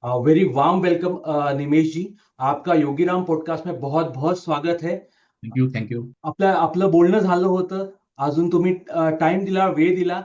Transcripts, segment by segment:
Very warm welcome निमेश जी। आपका Yogiram podcast में बहुत बहुत स्वागत है। Thank you, thank you. आपलं आपलं बोलणं झालं होतं, अजून तुम्ही टाइम दिला, वेळ दिला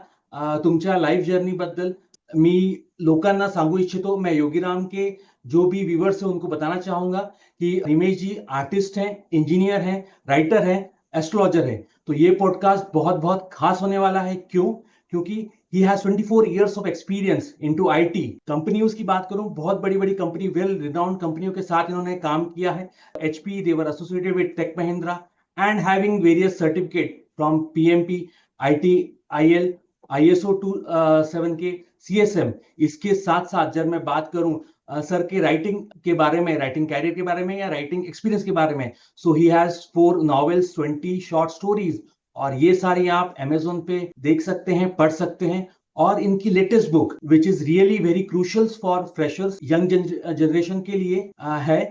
तुमच्या लाईफ जर्नी बद्दल। मी लोकांना सांगू इच्छितो, मैं योगीराम के जो भी व्यूवर्स हैं उनको बताना चाहूंगा कि निमेश जी आर्टिस्ट हैं, इंजीनियर हैं, राइटर हैं, एस्ट्रोलॉजर हैं। तो ये पॉडकास्ट बहुत बहुत खास होने वाला है। क्यों? क्योंकि he has 24 years of experience into IT. कंपनियों की बात करूं, बहुत बड़ी बड़ी कंपनी, वेल रिनाउंड कंपनियों के साथ इन्होंने काम किया है। HP, they were associated with Tech Mahindra and having various certificate from PMP, IT, IL, ISO 27 के CSM। इसके साथ साथ जब मैं बात करूं सर के राइटिंग के बारे में, राइटिंग कैरियर के बारे में या राइटिंग एक्सपीरियंस के बारे में, so he has 4 novels, 20 short stories, और ये सारी आप अमेजोन पे देख सकते हैं, पढ़ सकते हैं। और इनकी latest book which is really very crucial for freshers, young generation के लिए है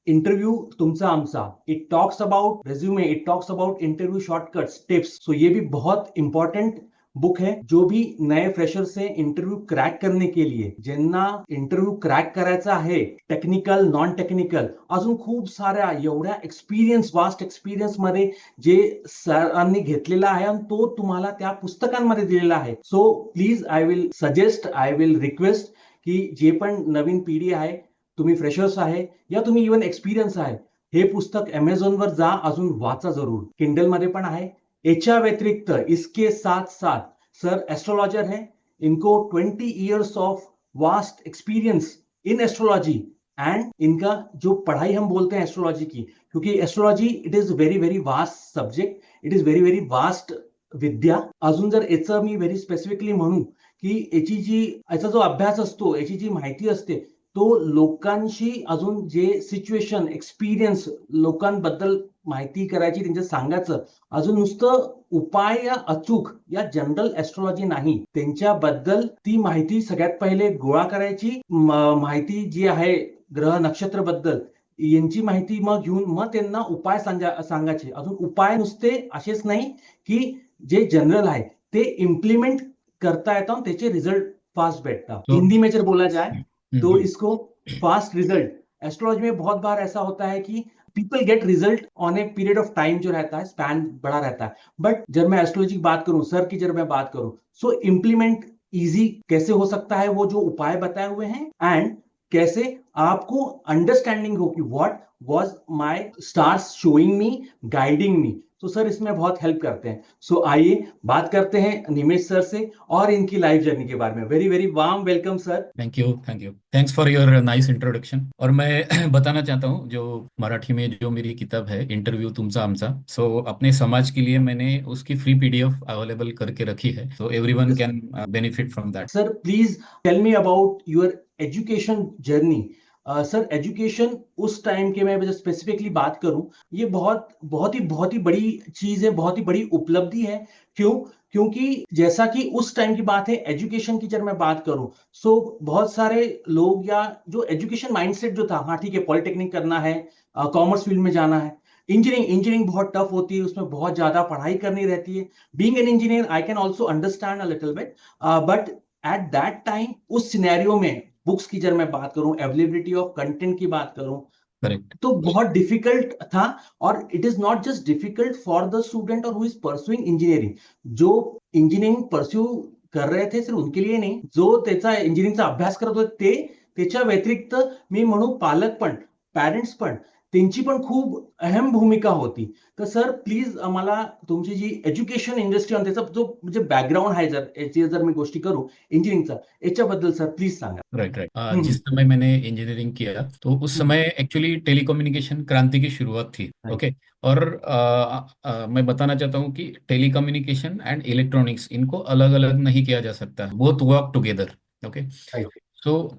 इंटरव्यू तुमचा आमचा। It talks about resume, it talks about interview shortcuts, tips. So ये भी बहुत इंपॉर्टंट बुक है जो भी नए फ्रेशर से इंटरव्यू क्रॅक करने के लिए, ज्यांना इंटरव्यू क्रॅक करायचा आहे, टेक्निकल, नॉन टेक्निकल, अजून खूप साऱ्या एवढ्या एक्सपिरियन्स, वास्ट एक्सपिरियन्स मध्ये जे सरांनी घेतलेला आहे आणि तो तुम्हाला त्या पुस्तकांमध्ये दिलेला आहे। So please I will suggest, I will request की जे पण नवीन पिढी आहे, तुम्ही फ्रेशर्स आहे या तुम्ही इवन एक्सपिरियन्स आहे, हे पुस्तक अमेझॉनवर जा, अजून वाचा जरूर। किंडल मध्ये पण आहे। याच्या व्यतिरिक्त इसके साथ साथ सर एस्ट्रोलॉजर है, इनको 20 years of vast experience in astrology. And इनका जो पढ़ाई हम बोलते हैं एस्ट्रोलॉजी की, क्योंकि astrology it is very very vast subject, it is very very vast विद्या। अजून जर याचं मी व्हेरी स्पेसिफिकली म्हणू की याचा जो अभ्यास असतो, याची जी माहिती असते, तो लोकांशी अजून जे सिच्युएशन, एक्सपिरियन्स, लोकांबद्दल माहिती करायची, त्यांचं सांगायचं, अजून नुसतं उपाय या अचूक या जनरल एस्ट्रोलॉजी नाही, त्यांच्याबद्दल ती माहिती सगळ्यात पहिले गोळा करायची। माहिती जी आहे ग्रह नक्षत्र बद्दल, यांची माहिती मग घेऊन मग त्यांना उपाय सांगायचे। अजून उपाय नुसते असेच नाही की जे जनरल आहे ते इम्प्लिमेंट करता येतात, त्याचे रिझल्ट फास्ट भेटतात। तो हिंदी में जर बोला जाए हुँ, तो हुँ. इसको फास्ट रिजल्ट। एस्ट्रोलॉजी में बहुत बार ऐसा होता है कि people get result on a period of time, जो रहता है स्पैन बड़ा रहता है। बट जब मैं एस्ट्रोलॉजी की बात करूं, सर की जब मैं बात करूं, सो इम्प्लीमेंट इजी कैसे हो सकता है वो जो उपाय बताए हुए हैं, एंड कैसे आपको अंडरस्टैंडिंग हो कि what was my stars showing me, guiding मी। तो सर इसमें बहुत हेल्प करते हैं। सो आइए बात करते हैं निमेश सर से और इनकी लाइफ जर्नी के बारे में। Very very warm welcome sir. Thank you, thank you. Thanks for your nice introduction. और मैं बताना चाहता हूँ, जो मराठी में जो मेरी किताब है इंटरव्यू तुमचा आमचा, सो अपने समाज के लिए मैंने उसकी फ्री पीडीएफ अवेलेबल करके रखी है, so everyone Yes, can benefit from that. sir, please tell me about your education journey। Sir education उस टाइम के, मैं स्पेसिफिकली बात करूं, ये बहुत ही बड़ी चीज है, बहुत ही बड़ी उपलब्धि है। क्यों? क्योंकि जैसा कि उस टाइम की बात है, एजुकेशन की जब मैं बात करूं, सो बहुत सारे लोग या जो एजुकेशन माइंडसेट जो था, हाँ ठीक है, पॉलिटेक्निक करना है, कॉमर्स फील्ड में जाना है, इंजीनियरिंग इंजीनियरिंग बहुत टफ होती है, उसमें बहुत ज्यादा पढ़ाई करनी रहती है। Being an engineer I can also understand a little bit, but at that time, उस सिनेरियो में बुक्स की जब मैं बात करूं, अवेलेबिलिटी ऑफ कंटेंट की बात करूं, करेक्ट. तो बहुत डिफिकल्ट था। और it is not just difficult for the student और हु इज परस्यूइंग इंजीनियरिंग, जो इंजीनियरिंग परस्यू कर रहे थे, सिर्फ उनके लिए नहीं, जो त्याचा इंजिनिअरिंगचा अभ्यास करत होते ते, त्याच्या व्यतिरिक्त मी म्हणू पालक पण, पॅरेंट्स पण, त्यांची पण खूप अहम भूमिका होती। तर सर प्लीज आम्हाला तुमची जी एज्युकेशन इंडस्ट्री आणि त्याचा जो म्हणजे बॅकग्राऊंड आहे, जर याची जर मी गोष्टी करू इंजिनिअरिंगचा, याच्याबद्दल सर प्लीज सांगा। Right, right. हम्म, जिस समय मैंने इंजीनियरिंग किया, तो उस हम्म, समय एक्चुअली टेलीकम्युनिकेशन क्रांति की शुरुआत थी. Right, okay. और मैं बताना चाहता हूँ कि टेलीकम्युनिकेशन एंड इलेक्ट्रॉनिक्स, इनको अलग अलग नहीं किया जा सकता, both work together. Okay. Right, so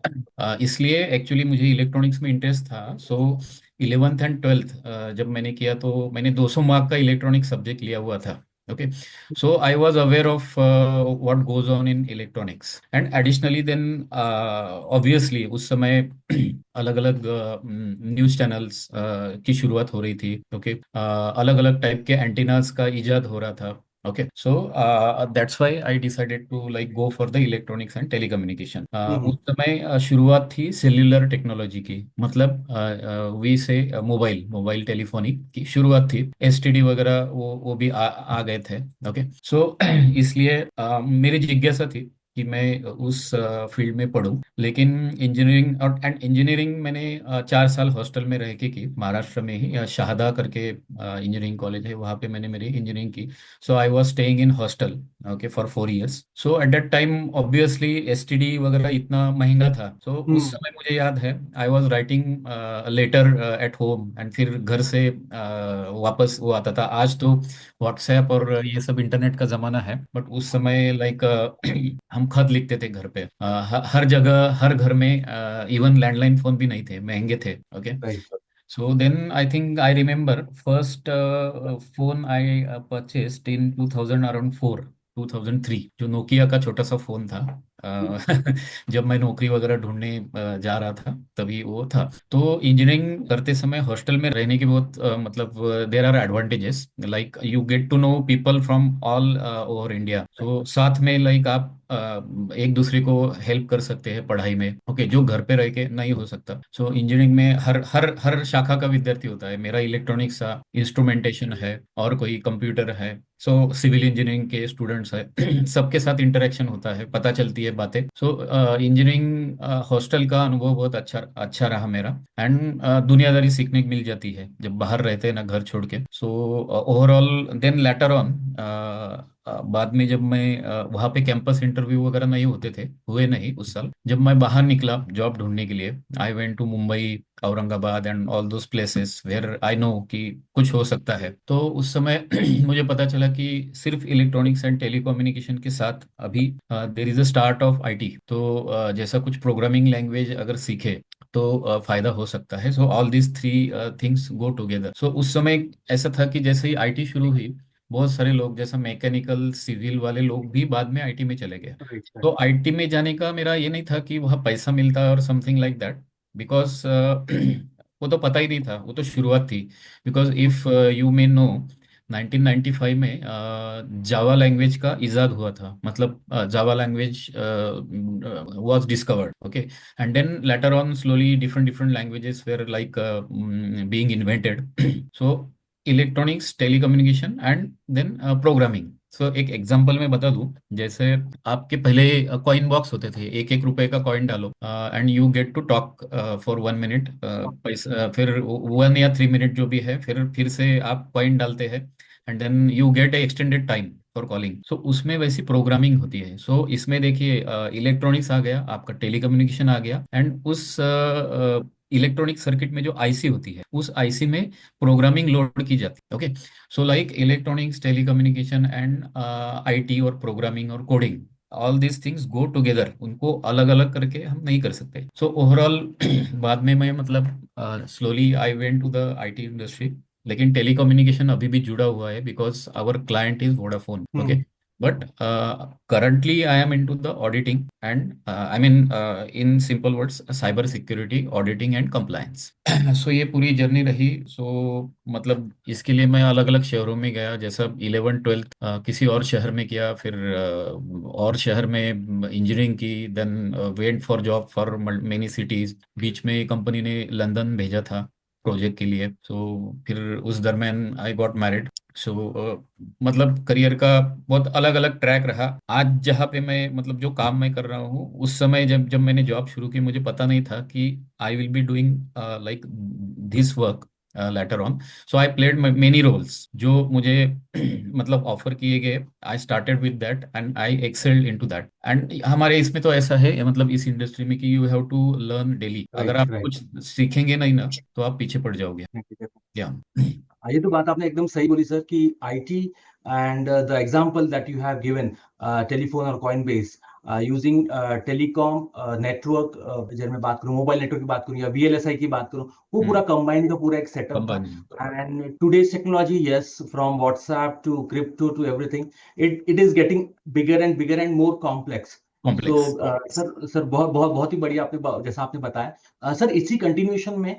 इसलिए एक्चुअली मुझे इलेक्ट्रॉनिक्स में इंटरेस्ट था. सो 11th एंड 12th जब मैंने किया, तो मैंने 200 मार्क का इलेक्ट्रॉनिक्स सब्जेक्ट लिया हुआ था. Okay. So I was aware of what goes on in electronics, and additionally then obviously उस समय अलग अलग न्यूज चैनल्स की शुरुआत हो रही थी. ओके. अलग अलग टाइप के एंटीनास का इजाद हो रहा था. Okay, so that's why I decided to like go for the electronics and telecommunication. हम्म। उस समय शुरुआत थी सेल्युलर टेक्नोलॉजी की, मतलब वी से मोबाइल मोबाइल टेलीफोनी की शुरुआत थी। एसटीडी वगैरह वो भी आ गए थे। ओके, सो इसलिए मेरी जिज्ञासा थी कि मैं उस फील्ड में पढूं, लेकिन इंजीनियरिंग और एंड इंजीनियरिंग मैंने 4 साल हॉस्टल में रह के की, महाराष्ट्र में ही शाहदा करके इंजीनियरिंग कॉलेज है, वहाँ पे मैंने मेरी इंजीनियरिंग की। So I was staying in hostel, okay, for 4 years. So at that time, obviously STD वगैरह इतना महंगा था। So उस हम्म। समय मुझे याद है, I was writing letter at home, and फिर घर से वापस वो आता था। आज तो व्हाट्सएप और ये सब इंटरनेट का जमाना है, बट उस समय लाइक हम खत लिखते थे घर पे। हर जगह हर घर में इवन लैंडलाइन फोन भी नहीं थे, महंगे थे। Okay, right. so then I think I remember first phone I purchased in 2000 around 4 2003, जो नोकिया का छोटा सा फोन था। अ, जब मैं नौकरी वगैरह ढूंढने जा रहा था, तभी वो था। तो इंजीनियरिंग करते समय हॉस्टल में रहने के बहुत मतलब there are advantages, like you get to know people from all over India. तो साथ में लाइक आप एक दूसरे को हेल्प कर सकते हैं पढ़ाई में। ओके, जो घर पे रह के नहीं हो सकता। सो इंजीनियरिंग में हर हर हर शाखा का विद्यार्थी होता है। मेरा इलेक्ट्रॉनिक्स था, इंस्ट्रूमेंटेशन है, और कोई कंप्यूटर है। सो सिविल इंजीनियरिंग के स्टूडेंट्स है सबके साथ इंटरेक्शन होता है, पता चलती है बातें। सो इंजीनियरिंग हॉस्टल का अनुभव बहुत अच्छा अच्छा रहा मेरा। एंड दुनियादारी सीखने को मिल जाती है जब बाहर रहते हैं ना, घर छोड़ के। So overall then later on बाद में जब मैं वहाँ पे कैंपस इंटरव्यू वगैरह नहीं होते थे, हुए नहीं उस साल। जब मैं बाहर निकला जॉब ढूंढने के लिए, I went to Mumbai, Aurangabad and all those places where I know कि कुछ हो सकता है। तो उस समय मुझे पता चला कि सिर्फ इलेक्ट्रॉनिक्स एंड टेलीकम्युनिकेशन के साथ अभी there is a start of IT. तो जैसा कुछ प्रोग्रामिंग लैंग्वेज अगर सीखे तो फायदा हो सकता है। So all these three things go together. So उस समय ऐसा था कि जैसे ही आईटी शुरू हुई, बहुत सारे लोग जैसा मैकेनिकल सिविल वाले लोग भी बाद में आईटी में चले गए। राइट। तो आईटी में जाने का मेरा ये नहीं था कि वहाँ पैसा मिलता है और समथिंग लाइक दैट, बिकॉज वो तो पता ही नहीं था, वो तो शुरुआत थी। Because if you may know, 1995 में जावा लैंग्वेज का इजाद हुआ था, मतलब Java language was discovered. Okay, and then later on slowly different different languages were like being invented. So electronics, telecommunication and then programming. So एक example मैं बता दूं, जैसे आपके पहले कॉइन बॉक्स होते थे, एक एक रुपए का कॉइन डालो and you get to talk for 1 minute, पैसा फिर 1 या 3 मिनट जो भी है, फिर से आप कॉइन डालते हैं, and then you get a extended time for calling. So उसमें वैसी प्रोग्रामिंग होती है। सो इसमें देखिए इलेक्ट्रॉनिक्स आ गया, आपका टेलीकम्युनिकेशन आ गया, एंड उस इलेक्ट्रॉनिक सर्किट में जो आईसी होती है, उस आईसी में प्रोग्रामिंग लोड की जाती है। Okay, so like electronics, telecommunication and IT और प्रोग्रामिंग और coding, all these things go together. उनको अलग अलग करके हम नहीं कर सकते। सो ओवरऑल बाद में मैं मतलब slowly I went to the IT industry. लेकिन टेलीकम्युनिकेशन अभी भी जुड़ा हुआ है, because our client is Vodafone. Okay, hmm. but currently I am into the auditing and I mean in simple words cyber security auditing and compliance. सो ये पूरी journey रही। सो मतलब इसके लिए मैं अलग अलग शहरों में गया, जैसा 11th 12th किसी और शहर में किया, फिर और शहर में इंजीनियरिंग की, then went for job for many cities. बीच में कंपनी ने लंदन भेजा था प्रोजेक्ट के लिए। सो फिर उस दरमियान आई गॉट मैरिड। सो मतलब करियर का बहुत अलग अलग ट्रैक रहा। आज जहाँ पे मैं मतलब जो काम मैं कर रहा हूँ, उस समय जब जब मैंने जॉब शुरू की, मुझे पता नहीं था कि I will be doing like this work later on. So I played many roles जो मुझे मतलब ऑफर किए गए। I started with that and I excelled into that. And हमारे इसमें तो ऐसा है, मतलब इस इंडस्ट्री में, कि you have to learn daily. अगर राइट। आप कुछ सीखेंगे नहीं ना, तो आप पीछे पड़ जाओगे। राइट। क्या ये तो बात आपने एकदम सही बोली सर कि IT and the example that you have given, telephone और कॉइनबेस यूजिंग टेलीकॉम नेटवर्क, जब मैं बात करूं मोबाइल नेटवर्क की बात करूं या वीएलएसआई की बात करूं, वो पूरा कंबाइन का पूरा एक सेटअप था। Combine. And today's technology, yes, from WhatsApp to crypto to everything, it is getting bigger and more complex. So complex. Sir बहुत बहुत बहुत ही बढ़िया आपने जैसा आपने बताया। सर इसी कंटिन्यूशन में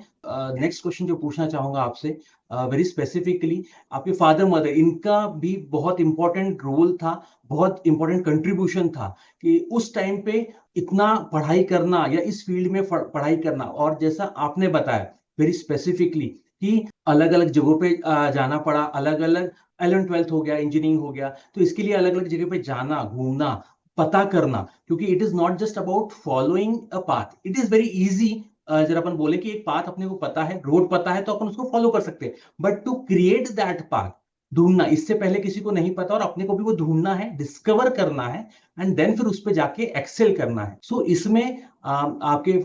नेक्स्ट क्वेश्चन जो पूछना चाहूंगा आपसे, वेरी स्पेसिफिकली, आपके फादर मदर इनका भी बहुत इंपॉर्टेंट रोल था, बहुत इंपॉर्टेंट कंट्रीब्यूशन था कि उस टाइम पे इतना पढ़ाई करना या इस फील्ड में पढ़ाई करना, और जैसा आपने बताया वेरी स्पेसिफिकली कि अलग अलग जगहों पे जाना पड़ा, अलग अलग 11th 12th हो गया, इंजीनियरिंग हो गया, तो इसके लिए अलग अलग जगह पे जाना, घूमना, पता करना, क्योंकि it is not just about following a path, it is very easy. जब अपन बोले कि एक पाथ अपने को पता है, रोड पता है, तो अपन उसको फॉलो कर सकते हैं, but to create that path, ढूंढना, इससे पहले किसी को नहीं पता और अपने को भी वो ढूंढना है, डिस्कवर करना है, एंड देन फिर उस पर जाके एक्सेल करना है। सो इसमें आपके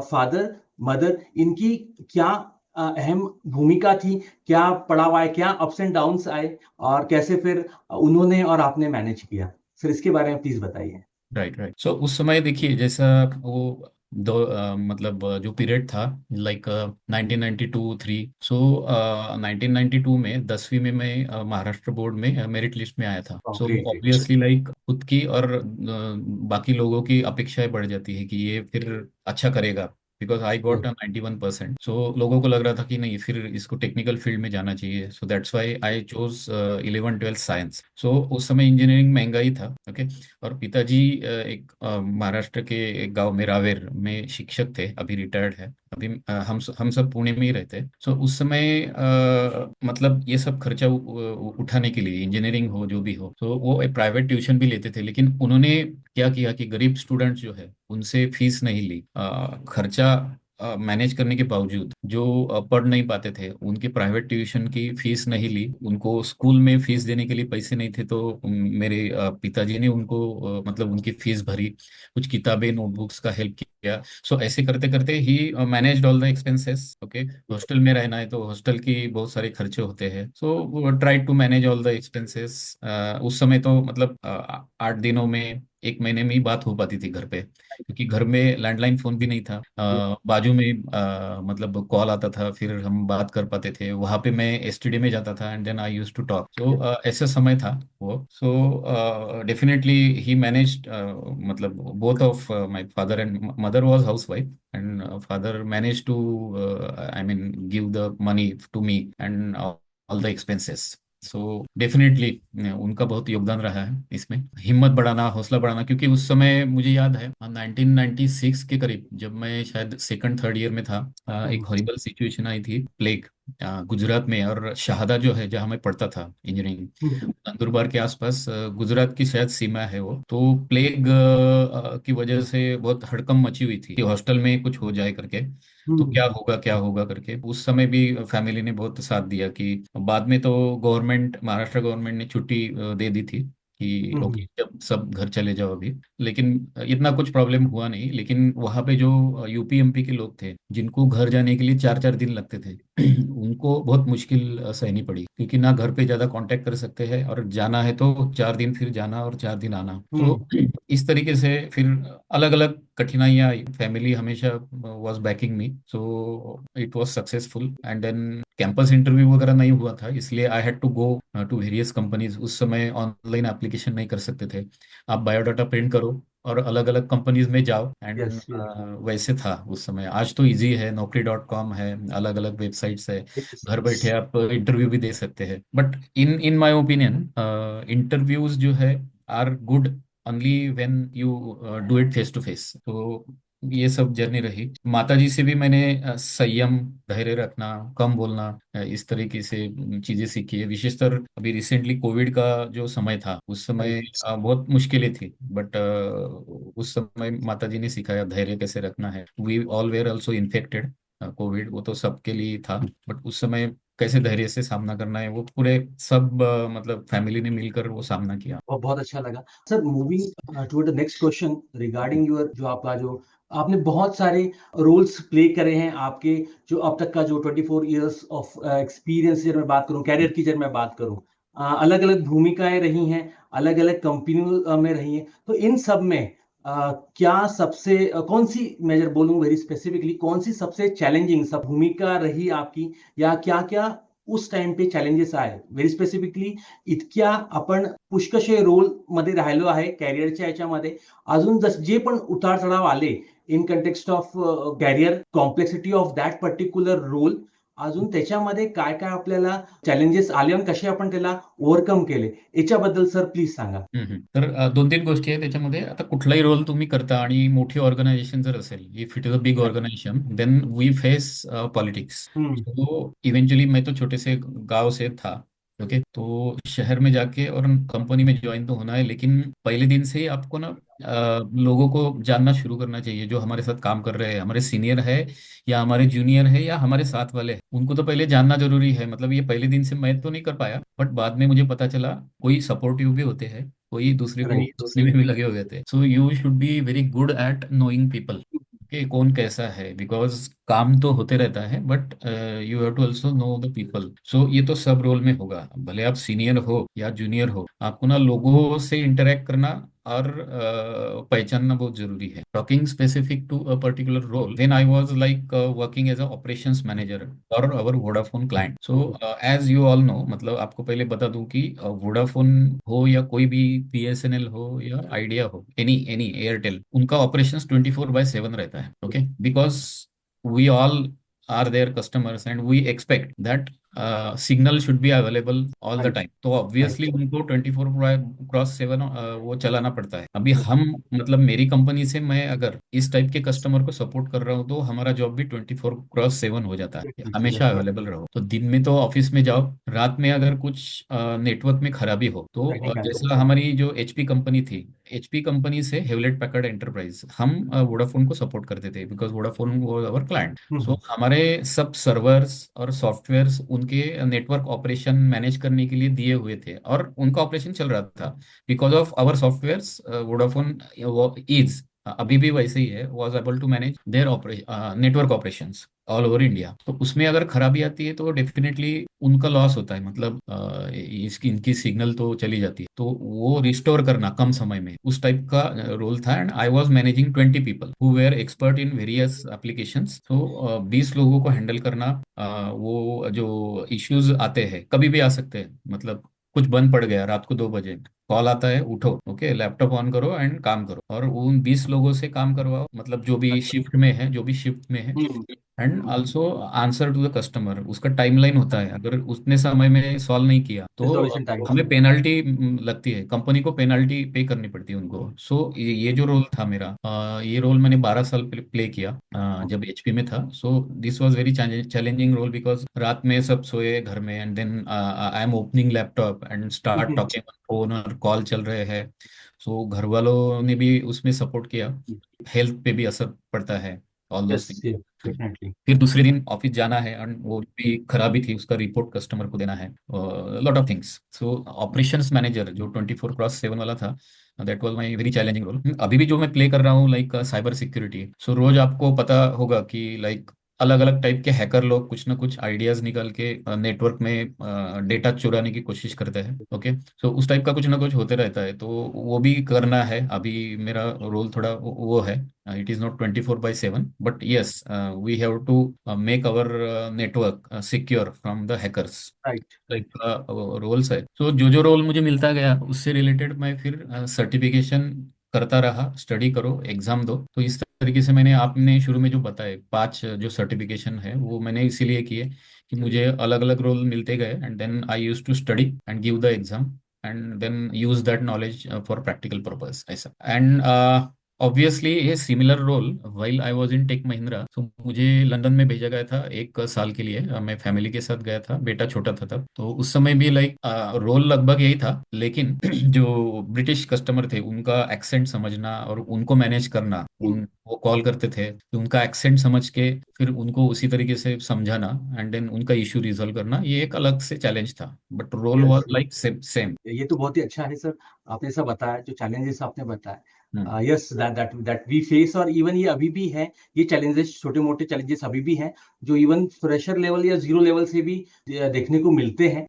फादर मदर इनकी क्या अहम भूमिका थी, क्या पड़ाव आए, क्या अप्स एंड डाउन्स आए, और कैसे फिर उन्होंने और आपने मैनेज किया, सर इसके बारे में प्लीज बताइए। Right right. सो उस समय देखिए, जैसा वो दो मतलब जो पीरियड था, लाइक 1992 3। सो 1992 में 10वीं में मैं महाराष्ट्र बोर्ड में मेरिट लिस्ट में आया था। So great great. Obviously like खुद की और बाकी लोगों की अपेक्षाएं बढ़ जाती है कि ये फिर अच्छा करेगा, बिकॉज आई गॉट 91%। सो लोगों को लग रहा था कि नहीं, फिर इसको टेक्निकल फील्ड में जाना चाहिए। So that's why I chose 11th 12th science. So उस समय इंजीनियरिंग महंगा ही था। ओके। और पिताजी एक महाराष्ट्र के एक गांव में रावेर में शिक्षक थे, अभी रिटायर्ड है। अभी हम सब पुणे में ही रहते हैं। सो उस समय मतलब ये सब खर्चा उठाने के लिए, इंजीनियरिंग हो जो भी हो, तो वो एक प्राइवेट ट्यूशन भी लेते थे। लेकिन उन्होंने क्या किया कि गरीब स्टूडेंट्स जो है उनसे फीस नहीं ली। खर्चा मैनेज करने के बावजूद जो पढ़ नहीं पाते थे उनकी प्राइवेट ट्यूशन की फीस नहीं ली, उनको स्कूल में फीस देने के लिए पैसे नहीं थे, तो मेरे पिताजी ने उनको मतलब उनकी फीस भरी, कुछ किताबें नोटबुक्स का हेल्प किया। सो ऐसे करते करते ही managed all the expenses. Okay. Hostel में रहना है तो हॉस्टल की बहुत सारे खर्चे होते हैं। So try to manage all the expenses. उस समय तो मतलब 8 दिनों में, एक महीने में ही बात हो पाती थी घर पे, क्योंकि घर में लैंडलाइन फोन भी नहीं था। बाजू में मतलब कॉल आता था, फिर हम बात कर पाते थे। वहां पे मैं एसटीडी में जाता था and then I use to talk. So ऐसा समय था वो। सो डेफिनेटली ही मैनेज्ड, मतलब both of my father and mother was housewife, and father manage to I mean give the money to me and all the expenses. So definitely उनका बहुत योगदान रहा है इसमें, हिम्मत बढ़ाना, हौसला बढ़ाना। क्योंकि उस समय मुझे याद है 1996 के करीब, जब मैं शायद सेकंड थर्ड ईयर में था, एक हॉरिबल सिचुएशन आई थी, प्लेग, गुजरात में। और शहादा जो है जहाँ मैं पढ़ता था इंजीनियरिंग, नंदुरबार के आसपास, गुजरात की शायद सीमा है वो, तो प्लेग की वजह से बहुत हड़कंप मची हुई थी कि हॉस्टल में कुछ हो जाए करके, तो क्या होगा करके। उस समय भी फैमिली ने बहुत साथ दिया। कि बाद में तो गवर्नमेंट, महाराष्ट्र गवर्नमेंट ने छुट्टी दे दी थी कि ओके जब सब घर चले जाओ अभी। लेकिन इतना कुछ प्रॉब्लम हुआ नहीं। लेकिन वहां पे जो यूपी एमपी के लोग थे जिनको घर जाने के लिए 4 4 दिन लगते थे उनको बहुत मुश्किल सहनी पड़ी, क्योंकि ना घर पे ज्यादा कांटेक्ट कर सकते हैं, और जाना है तो 4 दिन फिर जाना और 4 दिन आना। तो इस तरीके से फिर अलग अलग कठिनाइयाँ आई। फैमिली हमेशा was backing me, so it was successful. And then campus interview वगैरह नहीं हुआ था, इसलिए I had to go to various companies. उस समय ऑनलाइन एप्लीकेशन नहीं कर सकते थे, आप बायोडाटा प्रिंट करो और अलग अलग कंपनीज में जाओ। एंड यस यस वैसे था उस समय। आज तो इजी है, Naukri.com है, अलग अलग वेबसाइट्स है, घर बैठे आप इंटरव्यू भी दे सकते हैं। But in in my opinion, interviews जो है are good only when you do it face to face. तो ये सब जर्नी रही। माता जी से भी मैंने संयम, धैर्य रखना, कम बोलना, इस तरीके से चीजें सीखी है। विशेषतर अभी रिसेंटली कोविड का जो समय था, उस समय बहुत मुश्किलें थी, बट उस समय माता जी ने सिखाया धैर्य कैसे रखना है। We all were also infected, COVID वो तो सबके लिए था, बट उस समय कैसे धैर्य से सामना करना है, वो पूरे सब मतलब फैमिली ने मिलकर वो सामना किया। और बहुत अच्छा लगा sir. Moving toward the next question regarding your, जो आपका जो आपने बहुत सारे रोल्स प्ले करे हैं, आपके जो अब तक का जो 24 इयर्स ऑफ एक्सपीरियंस, जब मैं बात करूं कैरियर की, जब मैं बात करूं, अलग अलग भूमिकाएं रही हैं, अलग अलग कंपनियों में रही हैं, तो इन सब में क्या सबसे कौन सी, मैं जब बोलूं वेरी स्पेसिफिकली, कौन सी सबसे चैलेंजिंग सब भूमिका रही आपकी, या क्या क्या उस टाइम पे चॅलेंजेस आहे व्हेरी स्पेसिफिकली. इतक्या आपण पुष्कशे रोल मध्ये राहिलो आहे कॅरियरच्या याच्यामध्ये. अजून जे पण उतार चढाव आले in context of career complexity of that particular role, अजून त्याच्यामध्ये काय काय आपल्याला चॅलेंजेस आले आणि कसे आपण त्याला ओव्हरकम केले, याच्याबद्दल सर प्लीज सांगा. तर दोन तीन गोष्टी आहेत त्याच्यामध्ये. आता कुठलाही रोल तुम्ही करता आणि मोठी ऑर्गनायझेशन जर असेल, if it is a big organisation, then we face politics. तो इवेंचुअली मैं तो छोटे से गांव से था, ओके. तो शहर में जाके और कंपनी में ज्वाइन तो होना है, लेकिन पहले दिन से ही आपको ना लोगों को जानना शुरू करना चाहिए जो हमारे साथ काम कर रहे हैं, हमारे सीनियर है या हमारे जूनियर है या हमारे साथ वाले हैं, उनको तो पहले जानना जरूरी है. मतलब ये पहले दिन से मैं तो नहीं कर पाया, बट बाद में मुझे पता चला कोई सपोर्टिव भी होते हैं, कोई दूसरे को राइट. सोचने में भी लगे हुए थे. So you should be very good at knowing people कि कौन कैसा है, बिकॉज काम तो होते रहता है, but you have to also know the people. So ये तो सब रोल में होगा, भले आप सीनियर हो या जूनियर हो, आपको ना लोगों से इंटरेक्ट करना और पहचानना बहुत जरूरी है. Talking specific to a particular role, then I was like working as a operations manager for our Vodafone client. So as you all know, मतलब आपको पहले बता दूं कि वोडाफोन हो या कोई भी बीएसएनएल हो या आइडिया हो, एनी एनी एयरटेल, उनका ऑपरेशंस 24/7 रहता है, okay. Because we all are their customers and we expect that signal should be available all the right. Time. तो ऑब्वियसली राइट. उनको 24/7 वो चलाना पड़ता है. अभी हम, मतलब मेरी कंपनी से मैं अगर इस टाइप के कस्टमर को सपोर्ट कर रहा हूँ, तो हमारा जॉब भी 24/7 हो जाता है, हमेशा अवेलेबल रहो. तो दिन में तो ऑफिस में जाओ, रात में अगर कुछ नेटवर्क में खराबी हो तो जैसा हमारी जो एचपी कंपनी थी, एचपी कंपनी से हेवलेट पैकर्ड एंटरप्राइज, हम वोडाफोन को सपोर्ट करते थे बिकॉज वोडाफोन वो अवर क्लाइंट. सो हमारे सब सर्वर्स और सॉफ्टवेयर्स उनके नेटवर्क ऑपरेशन मैनेज करने के लिए दिए हुए थे और उनका ऑपरेशन चल रहा था. Because of our softwares, Vodafone is अभी भी वैसे ही है, was able to manage their network operations all over India. तो उसमें अगर खराबी आती है तो डेफिनेटली उनका लॉस होता है, मतलब इसकी इनकी सिग्नल तो चली जाती है, तो वो रिस्टोर करना कम समय में, उस टाइप का रोल था. And I was managing 20 people who were expert in various applications. तो 20 लोगों को हैंडल करना, वो जो इश्यूज आते हैं कभी भी आ सकते हैं, मतलब कुछ बंद पड़ गया रात को 2 बजे, कॉल आता है, उठो, ओके, लैपटॉप ऑन करो एंड काम करो, और उन 20 लोगों से काम करवाओ, मतलब जो भी शिफ्ट में है, जो भी शिफ्ट में है. And also answer to the customer, उसका टाइमलाइन होता है, अगर उतने समय में सॉल्व नहीं किया तो रिजोल्यूशन टाइम. हमें पेनल्टी लगती है, कंपनी को पेनल्टी पे करनी पड़ती है उनको. सो ये जो रोल था मेरा, ये रोल मैंने 12 साल प्ले किया जब एचपी में था. So this was very challenging role, because रात में सब सोए घर में, and then I am opening laptop and start talking phone, और कॉल चल रहे हैं. सो घर वालों ने भी उसमें सपोर्ट किया, हेल्थ पे भी असर पड़ता है, all those yes, things. Definitely. फिर दूसरे दिन ऑफिस जाना है, एंड वो भी खराबी थी उसका रिपोर्ट कस्टमर को देना है, lot of things. So operations manager जो 24/7 वाला था, that was my very challenging role. अभी भी जो मैं प्ले कर रहा हूँ, लाइक साइबर सिक्योरिटी. सो रोज आपको पता होगा कि लाइक अलग अलग टाइप के हैकर लोग कुछ ना कुछ आइडियाज निकाल के नेटवर्क में डेटा चुराने की कोशिश करते हैं, ओके. सो उस टाइप का कुछ ना कुछ होते रहता है, तो वो भी करना है. अभी मेरा रोल थोड़ा वो है, it is not 24/7, but yes, we have to make our network secure from the hackers. Right. Like roles है. तो जो रोल मुझे मिलता गया उससे रिलेटेड मैं फिर सर्टिफिकेशन करता रहा, स्टडी करो, एग्जाम दो. तो इस तरीके से मैंने, आपने शुरू में जो बताए 5 जो सर्टिफिकेशन है, वो मैंने इसीलिए किए कि मुझे अलग अलग रोल मिलते गए, and then I use to study and give the exam and then use that knowledge for practical purpose, ऐसा. एंड ऑब्वियसली ये similar role while I was in Tech Mahindra. तो मुझे लंदन में भेजा गया था 1 साल के लिए. मैं फैमिली के साथ गया था, बेटा छोटा था तब. तो उस समय भी लाइक रोल लगभग यही था, लेकिन जो ब्रिटिश कस्टमर थे उनका एक्सेंट समझना और उनको मैनेज करना, उन वो कॉल करते थे तो उनका एक्सेंट समझ के फिर उनको उसी तरीके से समझाना, एंड देन उनका इशू रिजॉल्व करना, ये एक अलग से चैलेंज था, but role was yes, like same. ये तो बहुत ही अच्छा है सर. आपने ऐसा बताया, जो चैलेंजेस आपने बताया. हम्म. यस, दैट वी फेस, और इवन ये अभी भी है. ये चैलेंजेस, छोटे मोटे चैलेंजेस अभी भी हैं, जो इवन फ्रेशर लेवल या जीरो लेवल से भी देखने को मिलते हैं.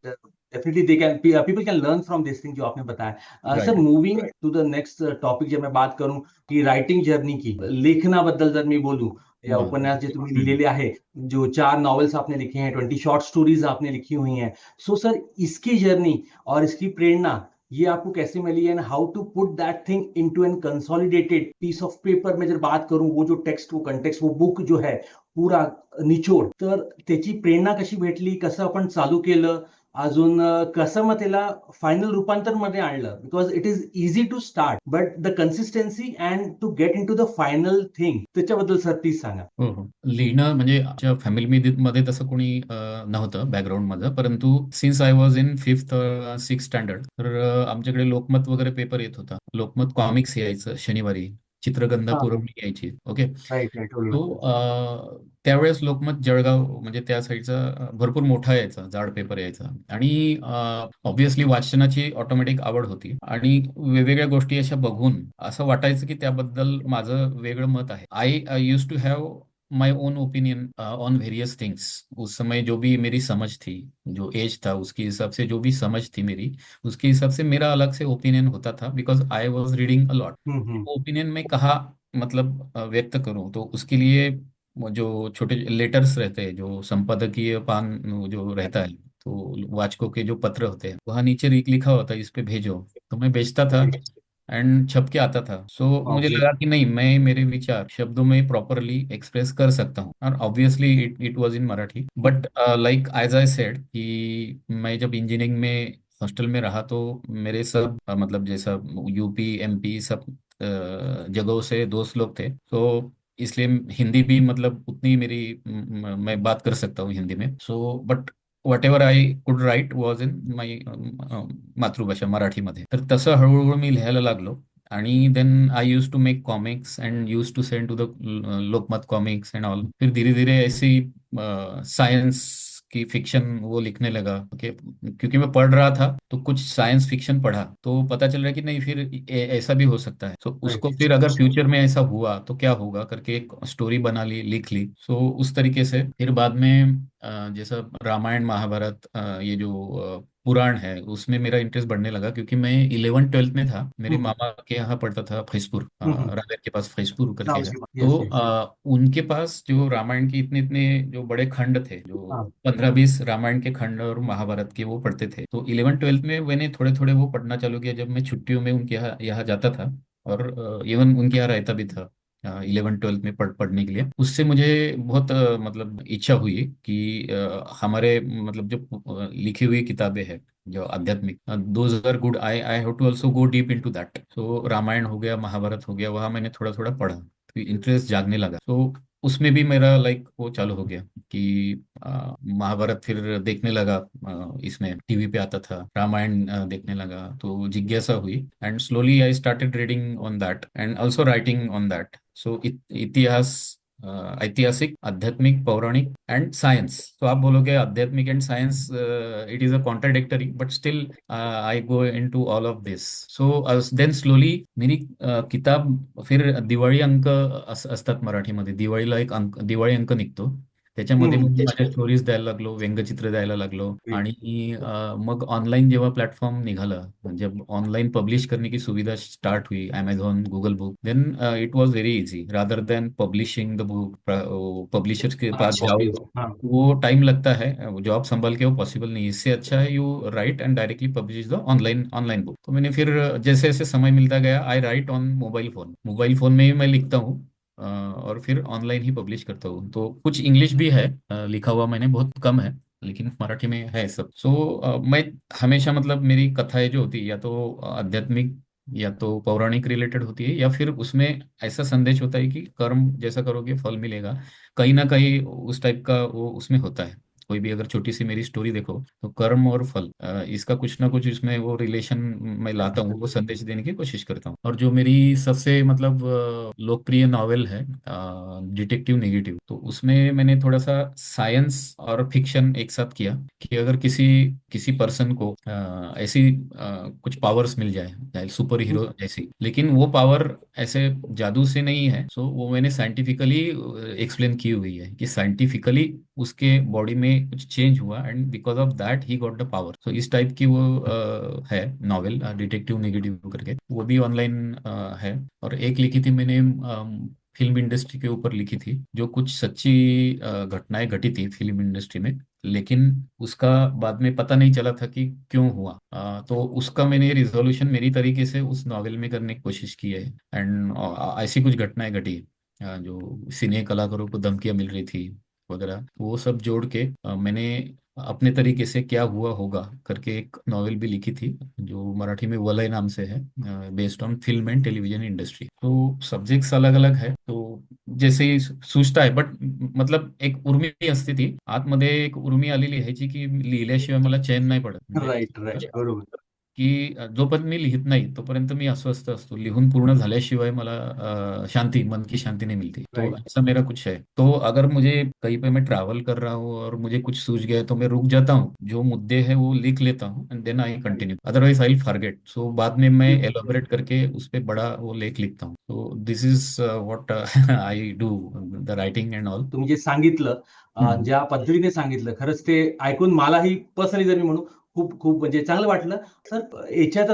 Definitely they can, people can learn from this thing जो आपने बताया. Sir, moving to the next topic, जब मैं बात करूं कि रायटिंग जर्नी की, लेखनाबद्दल जर मी बोलू, या वा. उपन्यास जे तुम्ही हम्म. लिहिलेले आहे, जो 4 नॉवेल्स आपने लिखे हैं, 20 शॉर्ट स्टोरीज आपने लिखी हुई हैं। सो सर, इसकी जर्नी और इसकी प्रेरणा ये आपको कैसे मिली and how to put that thing into an consolidated piece of paper? मैं जर बात करूं, वो जो टेक्स्ट, वो कंटेक्स्ट, वो बुक जो है पूरा निचोड, तर त्याची प्रेरणा कशी भेटली, कसं आपण चालू केलं, अजून कसं मग त्याला फायनल रूपांतर मध्ये आणलं? Because it is easy to start but the consistency and to get in to the final thing, त्याच्याबद्दल सर प्लीज सांगा. हो हो, लिहिणं म्हणजे आमच्या फॅमिलीमध्ये मध्ये तसं कोणी नव्हतं बॅकग्राऊंड माझं, परंतु since I was in fifth six standard, तर आमच्याकडे लोकमत वगैरे पेपर येत होता. लोकमत कॉमिक्स यायचं शनिवारी, चित्रगंधा हा, पुरवणी यायची. ओके. Right right. तो त्यावेळेस लोकमत जळगाव म्हणजे त्या साईडचा भरपूर मोठा यायचा, जाड पेपर यायचा. आणि ऑब्व्हियसली वाचनाची ऑटोमॅटिक आवड होती आणि वेगवेगळ्या गोष्टी अशा बघून असं वाटायचं की त्याबद्दल माझं वेगळं मत आहे. I use to have my own opinion on various things. उस समय जो भी मेरी समझ थी, जो एज था उसके हिसाब से जो भी समझ थी मेरी, उसके हिसाब से मेरा अलग से ओपिनियन होता था, because I was reading a lot. Hmm. Opinion में कहा मतलब व्यक्त करूं तो उसके लिए वो जो छोटे लेटर्स रहते हैं, जो संपादकीय पान जो रहता है, तो वाचकों के जो पत्र होते हैं वहाँ नीचे लिखा होता है इस पे भेजो. तो मैं भेजता था एंड छप के आता था. सो मुझे ओके. लगा कि नहीं, मैं मेरे विचार शब्दों में प्रॉपरली एक्सप्रेस कर सकता हूँ. और obviously it was in Marathi, but like as I said कि मैं जब इंजीनियरिंग में हॉस्टल में रहा तो मेरे सब मतलब जैसा यूपी एमपी सब जगहों से दोस्त लोग थे. तो इसलिए हिंदी भी मतलब उतनी मेरी मैं बात कर सकता हूँ हिंदी में. So but whatever I could write was in my मातृभाषा मराठीमध्ये. तर तसं हळूहळू मी लिहायला लागलो. आणि then I use to make comics and use to send to the Lokmat comics and all. फिर धीरे धीरे ऐसी साइंस की फिक्शन वो लिखने लगा. ओके. क्योंकि मैं पढ़ रहा था तो कुछ साइंस फिक्शन पढ़ा तो पता चल रहा है कि नहीं, फिर ऐसा भी हो सकता है. तो राईट. उसको फिर अगर फ्यूचर में ऐसा हुआ तो क्या होगा करके एक स्टोरी बना ली, लिख ली. सो उस तरीके से फिर बाद में जैसा रामायण महाभारत, ये जो पुराण है उसमें मेरा इंटरेस्ट बढ़ने लगा, क्योंकि मैं 11th 12th में था. मेरे हम्म. मामा के यहाँ पढ़ता था फैजपुर, हम्म. रावेर के पास फैजपुर करके है. यस तो यस. उनके पास जो रामायण के इतने इतने जो बड़े खंड थे, जो हाँ. 15-20 रामायण के खंड और महाभारत के वो पढ़ते थे. तो 11th 12th में मैंने थोड़े थोड़े वो पढ़ना चालू किया जब मैं छुट्टियों में उनके यहाँ जाता था. और इवन उनके यहाँ रहता भी था 11th 12th में पढ़ने के लिए. उससे मुझे बहुत मतलब इच्छा हुई कि हमारे मतलब जो लिखी हुई किताबें हैं जो आध्यात्मिक, those are good. I I have to also go deep into that. तो रामायण हो गया, महाभारत हो गया, वहाँ मैंने थोड़ा थोड़ा पढ़ा, तो इंटरेस्ट जागने लगा. तो उसमें भी मेरा लाइक वो चालू हो गया कि महाभारत फिर देखने लगा. इसमें टीवी पे आता था. रामायण देखने लगा तो जिज्ञासा हुई and slowly I started reading on that and also writing on that. So इतिहास, ऐतिहासिक, आध्यात्मिक, पौराणिक एंड साइंस. तो आप बोलोगे आध्यात्मिक and science, it is a contradictory, but still I go in to all of this. So then slowly मेरी किताब फिर दिवाळी अंक असतात मराठीमध्ये. दिवाळीला एक अंक, दिवाळी अंक निघतो. त्याच्यामध्ये मग मी माझ्या स्टोरीज द्यायला लागलो, व्यंगचित्र द्यायला लागलो. आणि मग ऑनलाइन जेव्हा प्लेटफॉर्म निघाला, जब ऑनलाइन पब्लिश करने की सुविधा स्टार्ट हुई, Amazon, Google book, then it was very easy rather then publishing the book. Publishers के पास जाओ, हाँ. वो टाइम लगता है, जॉब संभाल के वो पॉसिबल नहीं है. इससे अच्छा है you write and directly publish the online online book. तो मैंने फिर जैसे जैसे समय मिलता गया, I write on mobile phone. Mobile phone में ही मैं लिखता हूँ और फिर ऑनलाइन ही पब्लिश करता हूँ. तो कुछ इंग्लिश भी है लिखा हुआ मैंने, बहुत कम है, लेकिन मराठी में है सब. सो मैं हमेशा मतलब मेरी कथाएं जो होती है या तो आध्यात्मिक या तो पौराणिक रिलेटेड होती है, या फिर उसमें ऐसा संदेश होता है कि कर्म जैसा करोगे फल मिलेगा. कहीं ना कहीं उस टाइप का वो उसमें होता है. कोई भी अगर छोटी सी मेरी स्टोरी देखो तो कर्म और फल, इसका कुछ ना कुछ इसमें वो रिलेशन मैं लाता हूँ, वो संदेश देने की कोशिश करता हूँ. और जो मेरी सबसे मतलब लोकप्रिय नॉवेल है डिटेक्टिव नेगेटिव, तो उसमें मैंने थोड़ा सा साइंस और फिक्शन एक साथ किया कि अगर किसी किसी पर्सन को ऐसी कुछ पावर्स मिल जाए सुपर हीरो जैसी, लेकिन वो पावर ऐसे जादू से नहीं है. सो वो मैंने साइंटिफिकली एक्सप्लेन की हुई है कि साइंटिफिकली उसके बॉडी में कुछ चेंज हुआ and because of that he got the power. तो इस टाइप की वो है नॉवेल डिटेक्टिव नेगेटिव करके, वो भी ऑनलाइन है. और एक लिखी थी मैंने फिल्म इंडस्ट्री के ऊपर लिखी थी, जो कुछ सच्ची घटनाएं घटी थी फिल्म इंडस्ट्री में, लेकिन उसका बाद में पता नहीं चला था कि क्यों हुआ। तो उसका मैंने रिजोल्यूशन मेरी तरीके से उस नॉवेल में करने की कोशिश की है। एंड ऐसी कुछ घटनाएं घटी जो सिने कलाकारों को धमकियां मिल रही थी वगैरह, वो सब जोड़ के मैंने अपने तरीके से क्या हुआ होगा करके एक नॉवेल भी लिखी थी, जो मराठी में वलय नाम से है, based on film and television industry. तो सब्जेक्ट्स अलग अलग है, तो जैसे ही सूचता आहे, बट मतलब एक उर्मी असते ती आतमध्ये, एक उर्मी आलेली ह्याची की लिहिल्याशिवाय मला चैन नाही पडत, राईट, म्हणजे राईट. बरोबर. की जोपर्यंत मी लिहित नाही तोपर्यंत मी अस्वस्थ असतो, लिहून पूर्ण झाल्याशिवाय मला शांति, मन की शांति नहीं मिलती। तो राईट. ऐसा मेरा कुछ है। तो अगर मुझे कहीं पे मैं ट्रैवल कर रहा हूँ और मुझे कुछ सूझ गया तो मैं रुक जाता हूँ, जो मुद्दे हैं वो लिख लेता हूँ, and then I write. Continue, otherwise I forget. So बाद में मैं एलोबरेट करके उस पे बड़ा वो लेख लिखता हूँ। तो this is what I do, the writing and all. तुम्ही जे सांगितलं, ज्या पद्धतीने सांगितलं, खरंच ते ऐकून मलाही पर्सनली जर मी म्हणू, खूप खूप म्हणजे चांगलं वाटलं. सर, याच्यात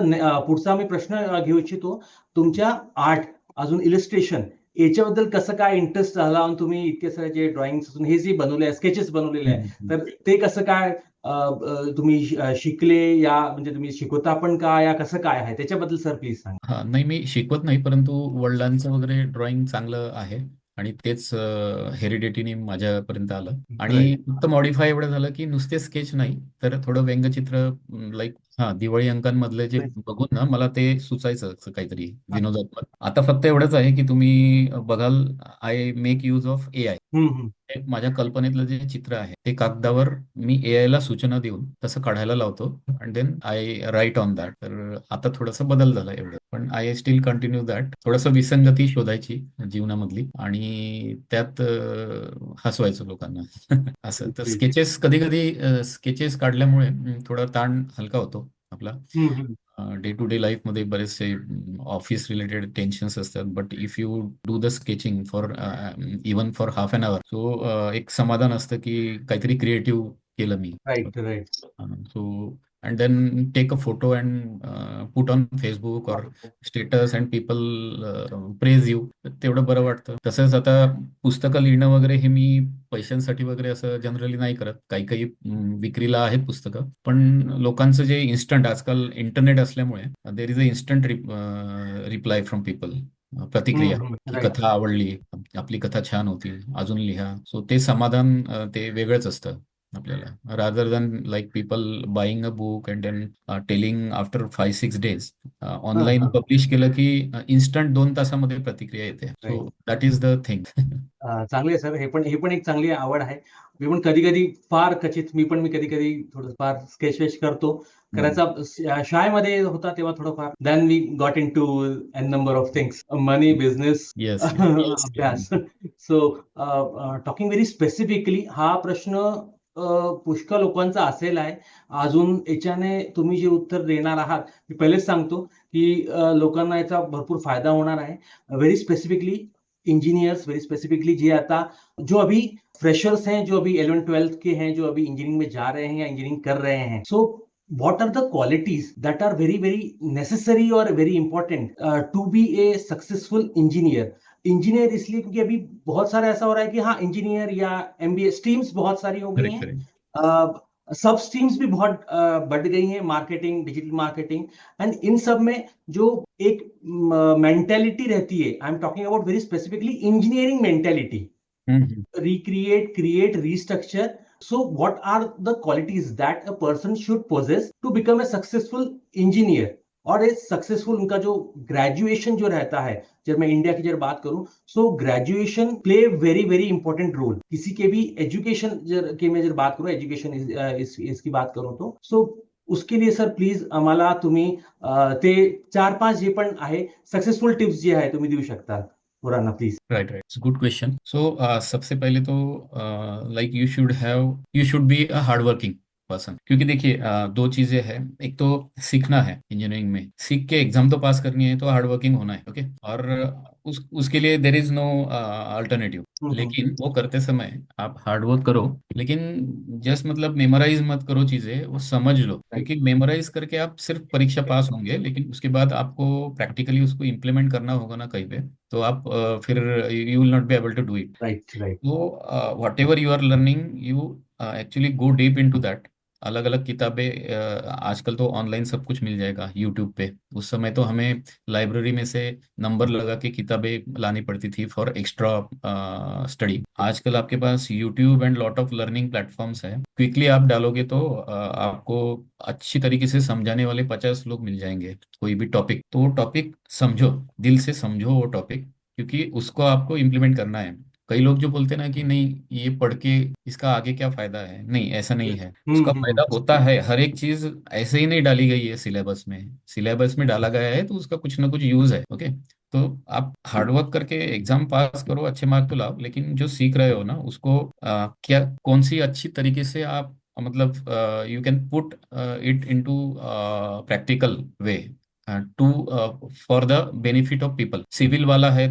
पुढचा मी प्रश्न घेऊ इच्छितो. तुमच्या आर्ट, अजून इलस्ट्रेशन याच्याबद्दल कसं काय इंटरेस्ट झाला आणि तुम्ही इतके सारे जे ड्रॉइंग्स अजून हे जे बनवले आहे, स्केचेस बनवलेले आहे, तर ते कसं काय तुम्ही शिकले, या म्हणजे तुम्ही शिकवता पण का, या कसं काय आहे त्याच्याबद्दल सर प्लीज सांगा. हा, नाही मी शिकवत नाही, परंतु वडिलांचं वगैरे ड्रॉइंग चांगलं आहे आणि तेच हेरिडिटीने माझ्यापर्यंत आलं, आणि राईट. फक्त मॉडीफाय एवढं झालं की नुसते स्केच नाही तर थोडं व्यंगचित्र, लाईक दिवाळी अंकांमधले जे बघून ना मला ते सुचायचं असं काहीतरी विनोदात्मक. आता फक्त एवढंच आहे की तुम्ही बघाल, I make use of AI. एक माझ्या कल्पनेतलं जे चित्र आहे ते कागदावर मी AI ला सूचना देऊन तसं काढायला लावतो, and then I write on that. तर आता थोडासा बदल झाला एवढं, पण आय स्टील कंटिन्यू दॅट. थोडंसं विसंगती शोधायची जीवनामधली आणि त्यात हसवायचं लोकांना. असं तर स्केचेस, कधी कधी स्केचेस काढल्यामुळे थोडा ताण हलका होतो आपला. डे टू डे लाईफमध्ये बरेचसे ऑफिस रिलेटेड टेन्शन्स असतात, but if you do the sketching for even for half an hour, so एक समाधान असतं की काहीतरी क्रिएटिव्ह केलं मी. Right. Right. So and then take a photo and put on Facebook और status, and people praise you, तेवढं बरं वाटतं. तसंच आता पुस्तकं लिहिणं वगैरे हे मी पैशांसाठी वगैरे असं जनरली नाही करत. काही काही विक्रीला आहेत पुस्तकं, पण लोकांचं जे इन्स्टंट, आजकाल इंटरनेट असल्यामुळे there is a instant reply from people, प्रतिक्रिया, की राईट. कथा आवडली, आपली कथा छान होती, अजून लिहा. सो ते समाधान ते वेगळंच असतं आपल्याला, rather than like people buying a book and then telling after 5-6 days. Online publish केलं की इन्स्टंट 2 तासामध्ये प्रतिक्रिया येते. So that is the thing. चांगले आहे सर, हे पण एक चांगली आवड आहे. मी पण कधी कधी फार क्वचित, मी कधी कधी थोडं फार स्केच वेच करतो. करायचा शाळेमध्ये होता तेव्हा थोडंफार. Then we got into an number of things, money, business, yes. अभ्यास. सो टॉकिंग व्हेरी स्पेसिफिकली, हा प्रश्न पुष्कळ लोकांचा असेल आहे. अजून याच्याने तुम्ही जे उत्तर देणार आहात, मी पहिलेच सांगतो की लोकांना याचा भरपूर फायदा होणार आहे. Very specifically engineers, very specifically जे आता, जो अभी फ्रेशर्स हैं, जो अभी 11th-12th के हैं, जो अभी इंजीनियरिंग में जा रहे हैं या इंजीनियरिंग कर रहे हैं, सो what are the qualities that are very very necessary or very important to be a successful engineer? Engineer इसलिए क्योंकि अभी बहुत सारा ऐसा हो रहा है कि हाँ, इंजीनियर या एमबीए स्ट्रीम्स बहुत सारी हो गई करेक्ट, हैं, करेक्ट. सब स्ट्रीम्स भी बहुत बढ़ गई हैं, marketing, digital marketing, and in सब में जो एक मेंटेलिटी रहती है, I am talking about very specifically engineering mentality, recreate, create, restructure. So what are the qualities that a person should possess to become a successful engineer? और एक successful उनका जो ग्रेजुएशन जो रहता है, जब मैं इंडिया की जब बात करूं, so graduation play very very important role. किसी के भी एजुकेशन की मैं जर बात करूं, एजुकेशन इसकी बात करूं, तो सो उसके लिए सर प्लीज आम्हाला तुम्ही ते 4-5 जे पण आहे सक्सेसफुल टिप्स जे आहे तुम्ही देऊ शकता पुरांना, please. Right, right, good question. So सबसे पहले तो like you should be a hard working person, क्योंकि देखिए दो चीजें हैं। एक तो सीखना है, इंजीनियरिंग में सीख के एग्जाम तो पास करनी है, तो हार्ड वर्किंग होना है, ओके। और उसके लिए देर इज नो अल्टरनेटिव। हम्म। लेकिन वो करते समय आप हार्ड वर्क करो, लेकिन जस्ट मतलब मेमोराइज मत करो चीजें, वो समझ लो, राइट। क्योंकि मेमोराइज करके आप सिर्फ परीक्षा पास होंगे, लेकिन उसके बाद आपको प्रैक्टिकली उसको इम्प्लीमेंट करना होगा ना कहीं पे, तो आप फिर you will not be able to do it. Right. Right. तो whatever you are learning, you actually go deep into that. अलग अलग किताबें, आजकल तो ऑनलाइन सब कुछ मिल जाएगा यूट्यूब पे। उस समय तो हमें लाइब्रेरी में से नंबर लगा के किताबें लानी पड़ती थी फॉर एक्स्ट्रा स्टडी। आजकल आपके पास YouTube and lot of learning platforms है, क्विकली आप डालोगे तो आपको अच्छी तरीके से समझाने वाले 50 लोग मिल जाएंगे। कोई भी टॉपिक, तो वो टॉपिक समझो, दिल से समझो वो टॉपिक, क्योंकि उसको आपको इम्प्लीमेंट करना है। कई लोग जो बोलते हैं ना कि नहीं ये पढ़ के इसका आगे क्या फायदा है, नहीं ऐसा नहीं है। उसका फायदा होता है, हर एक चीज ऐसे ही नहीं डाली गई है सिलेबस में। सिलेबस में डाला गया है तो उसका कुछ ना कुछ यूज है, ओके। तो आप हार्डवर्क करके एग्जाम पास करो, अच्छे मार्क तो लाओ, लेकिन जो सीख रहे हो ना उसको क्या, कौन सी अच्छी तरीके से आप मतलब you can put it into practical way to for the benefit of people. Civil वाला है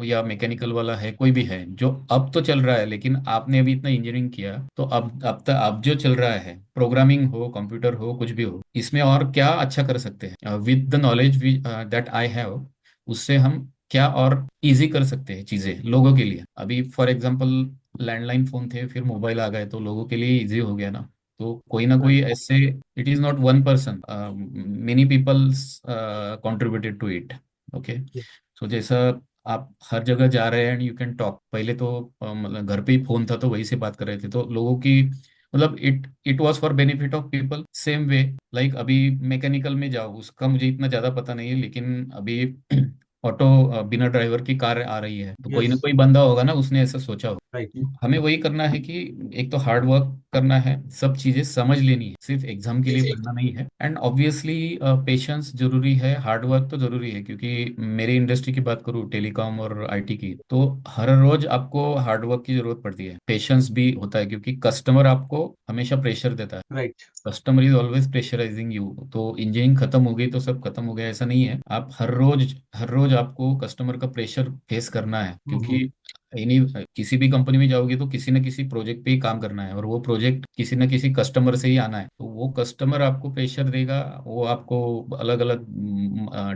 या मैकेनिकल वाला है, कोई भी है जो अब तो चल रहा है, लेकिन आपने अभी इतना इंजीनियरिंग किया, तो अब तक अब जो चल रहा है, प्रोग्रामिंग हो, कंप्यूटर हो, कुछ भी हो, इसमें और क्या अच्छा कर सकते हैं with the knowledge that I have. उससे हम क्या और इजी कर सकते हैं चीजें लोगों के लिए। अभी फॉर एग्जांपल लैंडलाइन फोन थे, फिर मोबाइल आ गए, तो लोगों के लिए इजी हो गया ना। तो कोई ना कोई ऐसे, it is not one person, many peoples contributed to it, okay. So जैसा आप हर जगह जा रहे हैं एंड यू कैन टॉक, पहले तो मतलब घर पे ही फोन था तो वही से बात कर रहे थे, तो लोगों की मतलब it it was for benefit of people. Same way like अभी मैकेनिकल में जाओ, उसका मुझे इतना ज्यादा पता नहीं है, लेकिन अभी ऑटो बिना ड्राइवर की कार आ रही है, तो कोई यस। ना कोई बंदा होगा ना, उसने ऐसा सोचा हो। राइट। हमें वही करना है कि एक तो हार्ड वर्क करना है, सब चीजें समझ लेनी है, सिर्फ एग्जाम के लिए पढ़ना नहीं है। एंड ऑब्वियसली पेशेंस जरूरी है, हार्ड वर्क तो जरूरी है, क्योंकि मेरी इंडस्ट्री की बात करूँ, टेलीकॉम और आईटी की, तो हर रोज आपको हार्ड वर्क की जरूरत पड़ती है। पेशेंस भी होता है, क्योंकि कस्टमर आपको हमेशा प्रेशर देता है। Right. Customer is always pressurising you. तो इंजीनियरिंग खत्म हो गई तो सब खत्म हो गया, ऐसा नहीं है। आप हर रोज आपको कस्टमर का प्रेशर फेस करना है, क्योंकि एनी किसी भी कंपनी में जाओगे तो किसी न किसी प्रोजेक्ट पे ही काम करना है, और वो प्रोजेक्ट किसी न किसी कस्टमर से ही आना है। तो वो कस्टमर आपको प्रेशर देगा, वो आपको अलग अलग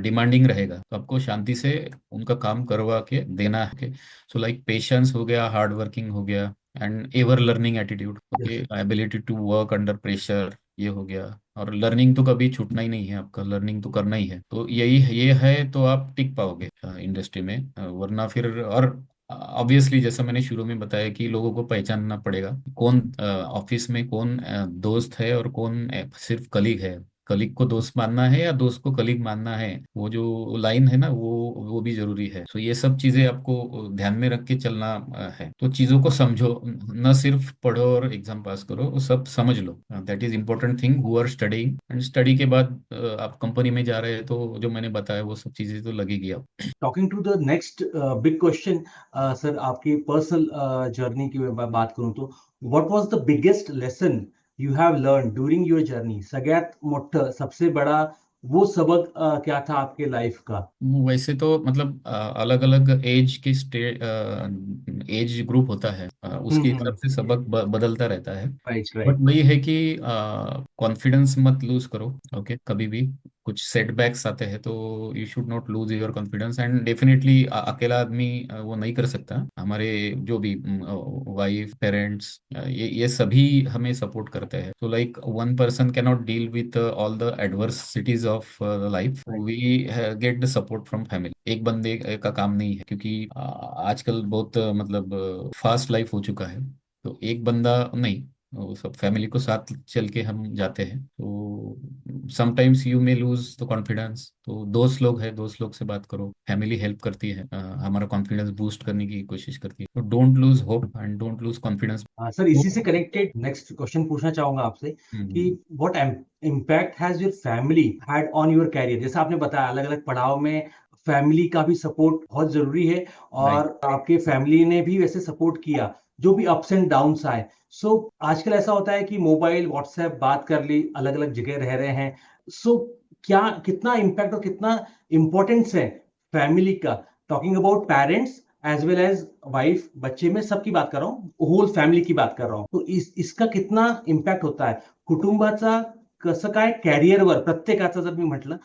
डिमांडिंग रहेगा, तो आपको शांति से उनका काम करवा के देना है। सो लाइक पेशेंस हो गया, हार्ड वर्किंग हो गया, and ever learning attitude, okay, yes. Ability to work under pressure, ये हो गया। और लर्निंग तो कभी छूटना ही नहीं है, आपका लर्निंग तो करना ही है। तो यही ये है तो आप टिक पाओगे इंडस्ट्री में, वरना फिर। और ऑब्वियसली जैसा मैंने शुरू में बताया कि लोगों को पहचानना पड़ेगा, कौन ऑफिस में कौन दोस्त है और कौन सिर्फ कलीग है। कलीग को दोस्त मानना है या दोस्त को कलीग मानना है, वो जो लाइन है ना, वो भी जरूरी है। सो ये सब चीजें आपको ध्यान में रख के चलना है। तो चीजों को समझो, न सिर्फ पढ़ो और एग्जाम पास करो, वो सब समझ लो। That is important thing who are studying. And study के बाद आप कंपनी में जा रहे हैं, तो जो मैंने बताया वो सब चीजें तो लगेगी आप। Talking to the next big question, sir आपकी पर्सनल जर्नी की मैं बात करूं तो what was the biggest lesson you have learn during your journey? सगळ्यात मोठं सबसे बड़ा वो सबक क्या था आपके लाइफ का? वैसे तो मतलब अलग अलग एज की एज ग्रुप होता है, उसके हिसाब से सबक बदलता रहता है। राइट। But right. वही है कि कॉन्फिडेंस मत लूज करो, ओके, कभी भी। कुछ सेटबैक्स आते हैं तो you should not lose your confidence. And definitely अकेला आदमी वो नहीं कर सकता। हमारे जो भी वाइफ, पेरेंट्स, ये सभी हमें सपोर्ट करते हैं। तो like one person can not deal with all the adversities of life, we get the support from family. एक बंदे का काम नहीं है, क्योंकि आजकल बहुत मतलब फास्ट लाइफ हो चुका है। तो एक बंदा नहीं, वो सब फैमिली को साथ चल के हम जाते हैं। तो sometimes you may lose the confidence, तो दोस्त लोग हैं, दोस्त लोग से बात करो, फैमिली हेल्प करती है, हमारा कॉन्फिडेंस बूस्ट करने की कोशिश करती है। तो don't lose hope and don't lose confidence. Sir इसी से कनेक्टेड नेक्स्ट क्वेश्चन पूछना चाहूंगा आपसे कि what impact has your family had on your career? जैसा आपने बताया अलग अलग पड़ाव में फैमिली का भी सपोर्ट बहुत जरूरी है, राइट। और आपके फैमिली ने भी वैसे सपोर्ट किया, जो भी अप्स एंड डाउन्स आए। सो आजकल ऐसा होता है कि मोबाइल व्हाट्सएप बात कर ली, अलग अलग जगह रह रहे हैं। सो क्या कितना इम्पैक्ट और कितना इम्पोर्टेंस है फैमिली का, talking about parents as well as wife, बच्चे में सबकी बात कर रहा हूँ, होल फॅमिली की बात कर रहा हूँ। तो इसका कितना इम्पॅक्ट होत आहे कुटुंबाचा, कसं काय कॅरियरवर प्रत्येकाचं जर मी म्हटलं,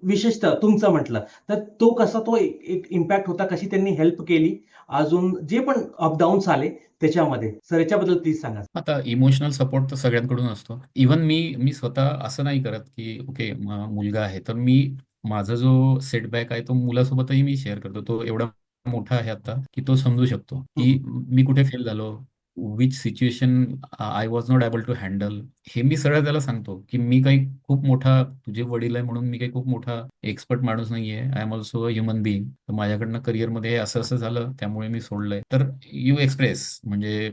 विशेषतः तुमचं म्हटलं तर तो कसा तो एक इम्पॅक्ट होता, कशी त्यांनी हेल्प केली, अजून जे पण अपडाऊन्स आले त्याच्यामध्ये, सर याच्याबद्दल प्लीज सांगा. आता इमोशनल सपोर्ट तर सगळ्यांकडून असतो. इव्हन मी मी स्वतः असं नाही करत की ओके मुलगा आहे तर मी माझा जो सेटबॅक आहे तो मुलासोबतही मी शेअर करतो. तो एवढा मोठा आहे आता की तो समजू शकतो की मी कुठे फेल झालो, which situation I was not able to handle. हे मी सरळ त्याला सांगतो की मी काही खूप मोठा, तुझे वडील आहे म्हणून मी काही खूप मोठा एक्सपर्ट माणूस नाहीये. I am also a human being. तर माझ्याकडनं करिअरमध्ये असं असं झालं त्यामुळे मी सोडलंय. तर यू एक्सप्रेस म्हणजे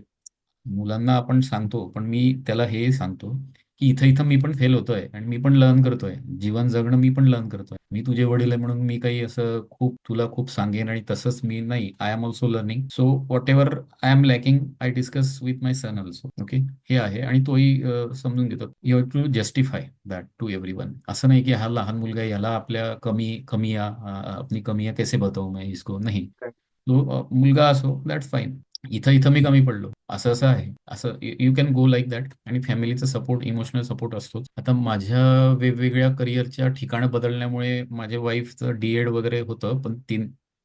मुलांना आपण सांगतो, पण मी त्याला हे सांगतो की इथं इथं मी पण फेल होतोय आणि मी पण लर्न करतोय. जीवन जगणं मी पण लर्न करतोय. मी तुझे वडील आहे म्हणून मी काही असं खूप तुला खूप सांगेन आणि तसंच मी नाही. I am also learning. So whatever I am lacking I discuss with my son also. Okay, हे आहे आणि तोही समजून घेतो. You have to justify that to everyone. असं नाही की हा लहान मुलगा आहे, याला आपल्या कमियां अपनी कमियां कैसे बताऊ मैं इसको, नाही. तो मुलगा असो दॅट्स फाईन. इथं इथं मी कमी पडलो, असं असं आहे, असं you can go like that. आणि फॅमिलीचा सपोर्ट, इमोशनल सपोर्ट असतोच. आता माझ्या वेगवेगळ्या करिअरच्या ठिकाणं बदलण्यामुळे माझ्या वाईफचं डीएड वगैरे होतं, पण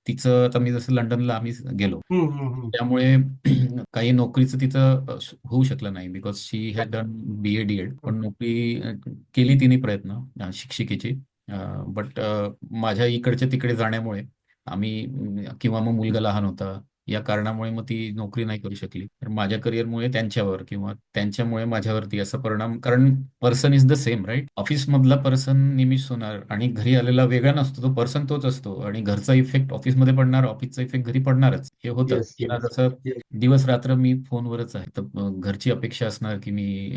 तिचं आता मी जसं लंडनला आम्ही गेलो त्यामुळे काही नोकरीचं तिथं होऊ शकलं नाही because she had done BA DEd. पण नोकरी केली तिने प्रयत्न शिक्षिकेची. बट माझ्या इकडच्या तिकडे जाण्यामुळे आम्ही किंवा मग मुलगा लहान होता या कारणामुळे मग ती नोकरी नाही करू शकली. तर माझ्या करिअरमुळे त्यांच्यावर किंवा त्यांच्यामुळे माझ्यावरती असा परिणाम, कारण person is the same right. ऑफिसमधला पर्सन नेहमीच होणार आणि घरी आलेला वेगळा नसतो, तो पर्सन तोच असतो आणि घरचा इफेक्ट ऑफिसमध्ये पडणार, ऑफिसचा इफेक्ट घरी पडणारच. हे होतं. येस तिला येस जसं येस. दिवस रात्र मी फोनवरच आहे तर घरची अपेक्षा असणार की मी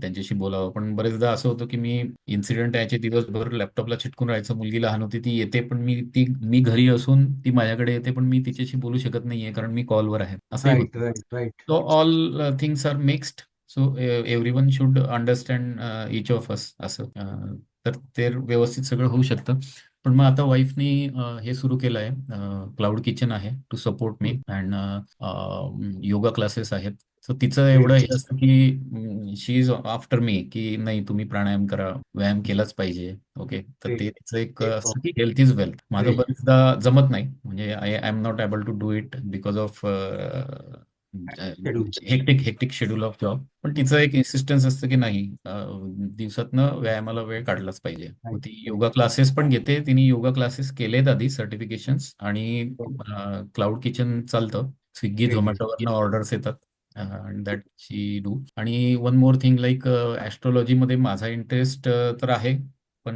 त्यांच्याशी बोलावं. पण बरेचदा असं होतं की मी इन्सिडेंट यायचे, दिवसभर लॅपटॉपला चिटकून राहायचं. मुलगी लहान होती, ती येते पण मी घरी असून ती माझ्याकडे येते पण मी तिच्याशी बोलू शकत नाहीये कारण मी कॉलवर आहे. असंही राईट होतं. Right right. So all things are mixed. So everyone should understand each of us असं. तर ते व्यवस्थित सगळं होऊ शकतं. पण मग आता वाईफनी हे सुरू केलं आहे, क्लाउड किचन आहे to support me and yoga classes आहेत. सो तिचं एवढं हे असतं की शी इज आफ्टर मी की नाही तुम्ही प्राणायाम करा, व्यायाम केलाच पाहिजे. ओके, तर ते तिचं एक असतं की हेल्थ इज वेल्थ. माझं बरेचदा जमत नाही, म्हणजे I am not able to do it because of schedule. Hectic hectic schedule of job. पण तिचं एक इन्सिस्टन्स असतं की नाही दिवसातनं व्यायामाला वेळ काढलाच पाहिजे. मग ती योगा क्लासेस पण घेते. तिने योगा क्लासेस केलेत आधी, सर्टिफिकेशन्स, आणि क्लाउड किचन चालतं. स्विगी झोमॅटोवरनं ऑर्डर्स येतात अँड दॅट शी डू. आणि वन मोर थिंग लाईक ॲस्ट्रॉलॉजीमध्ये माझा इंटरेस्ट तर आहे, पण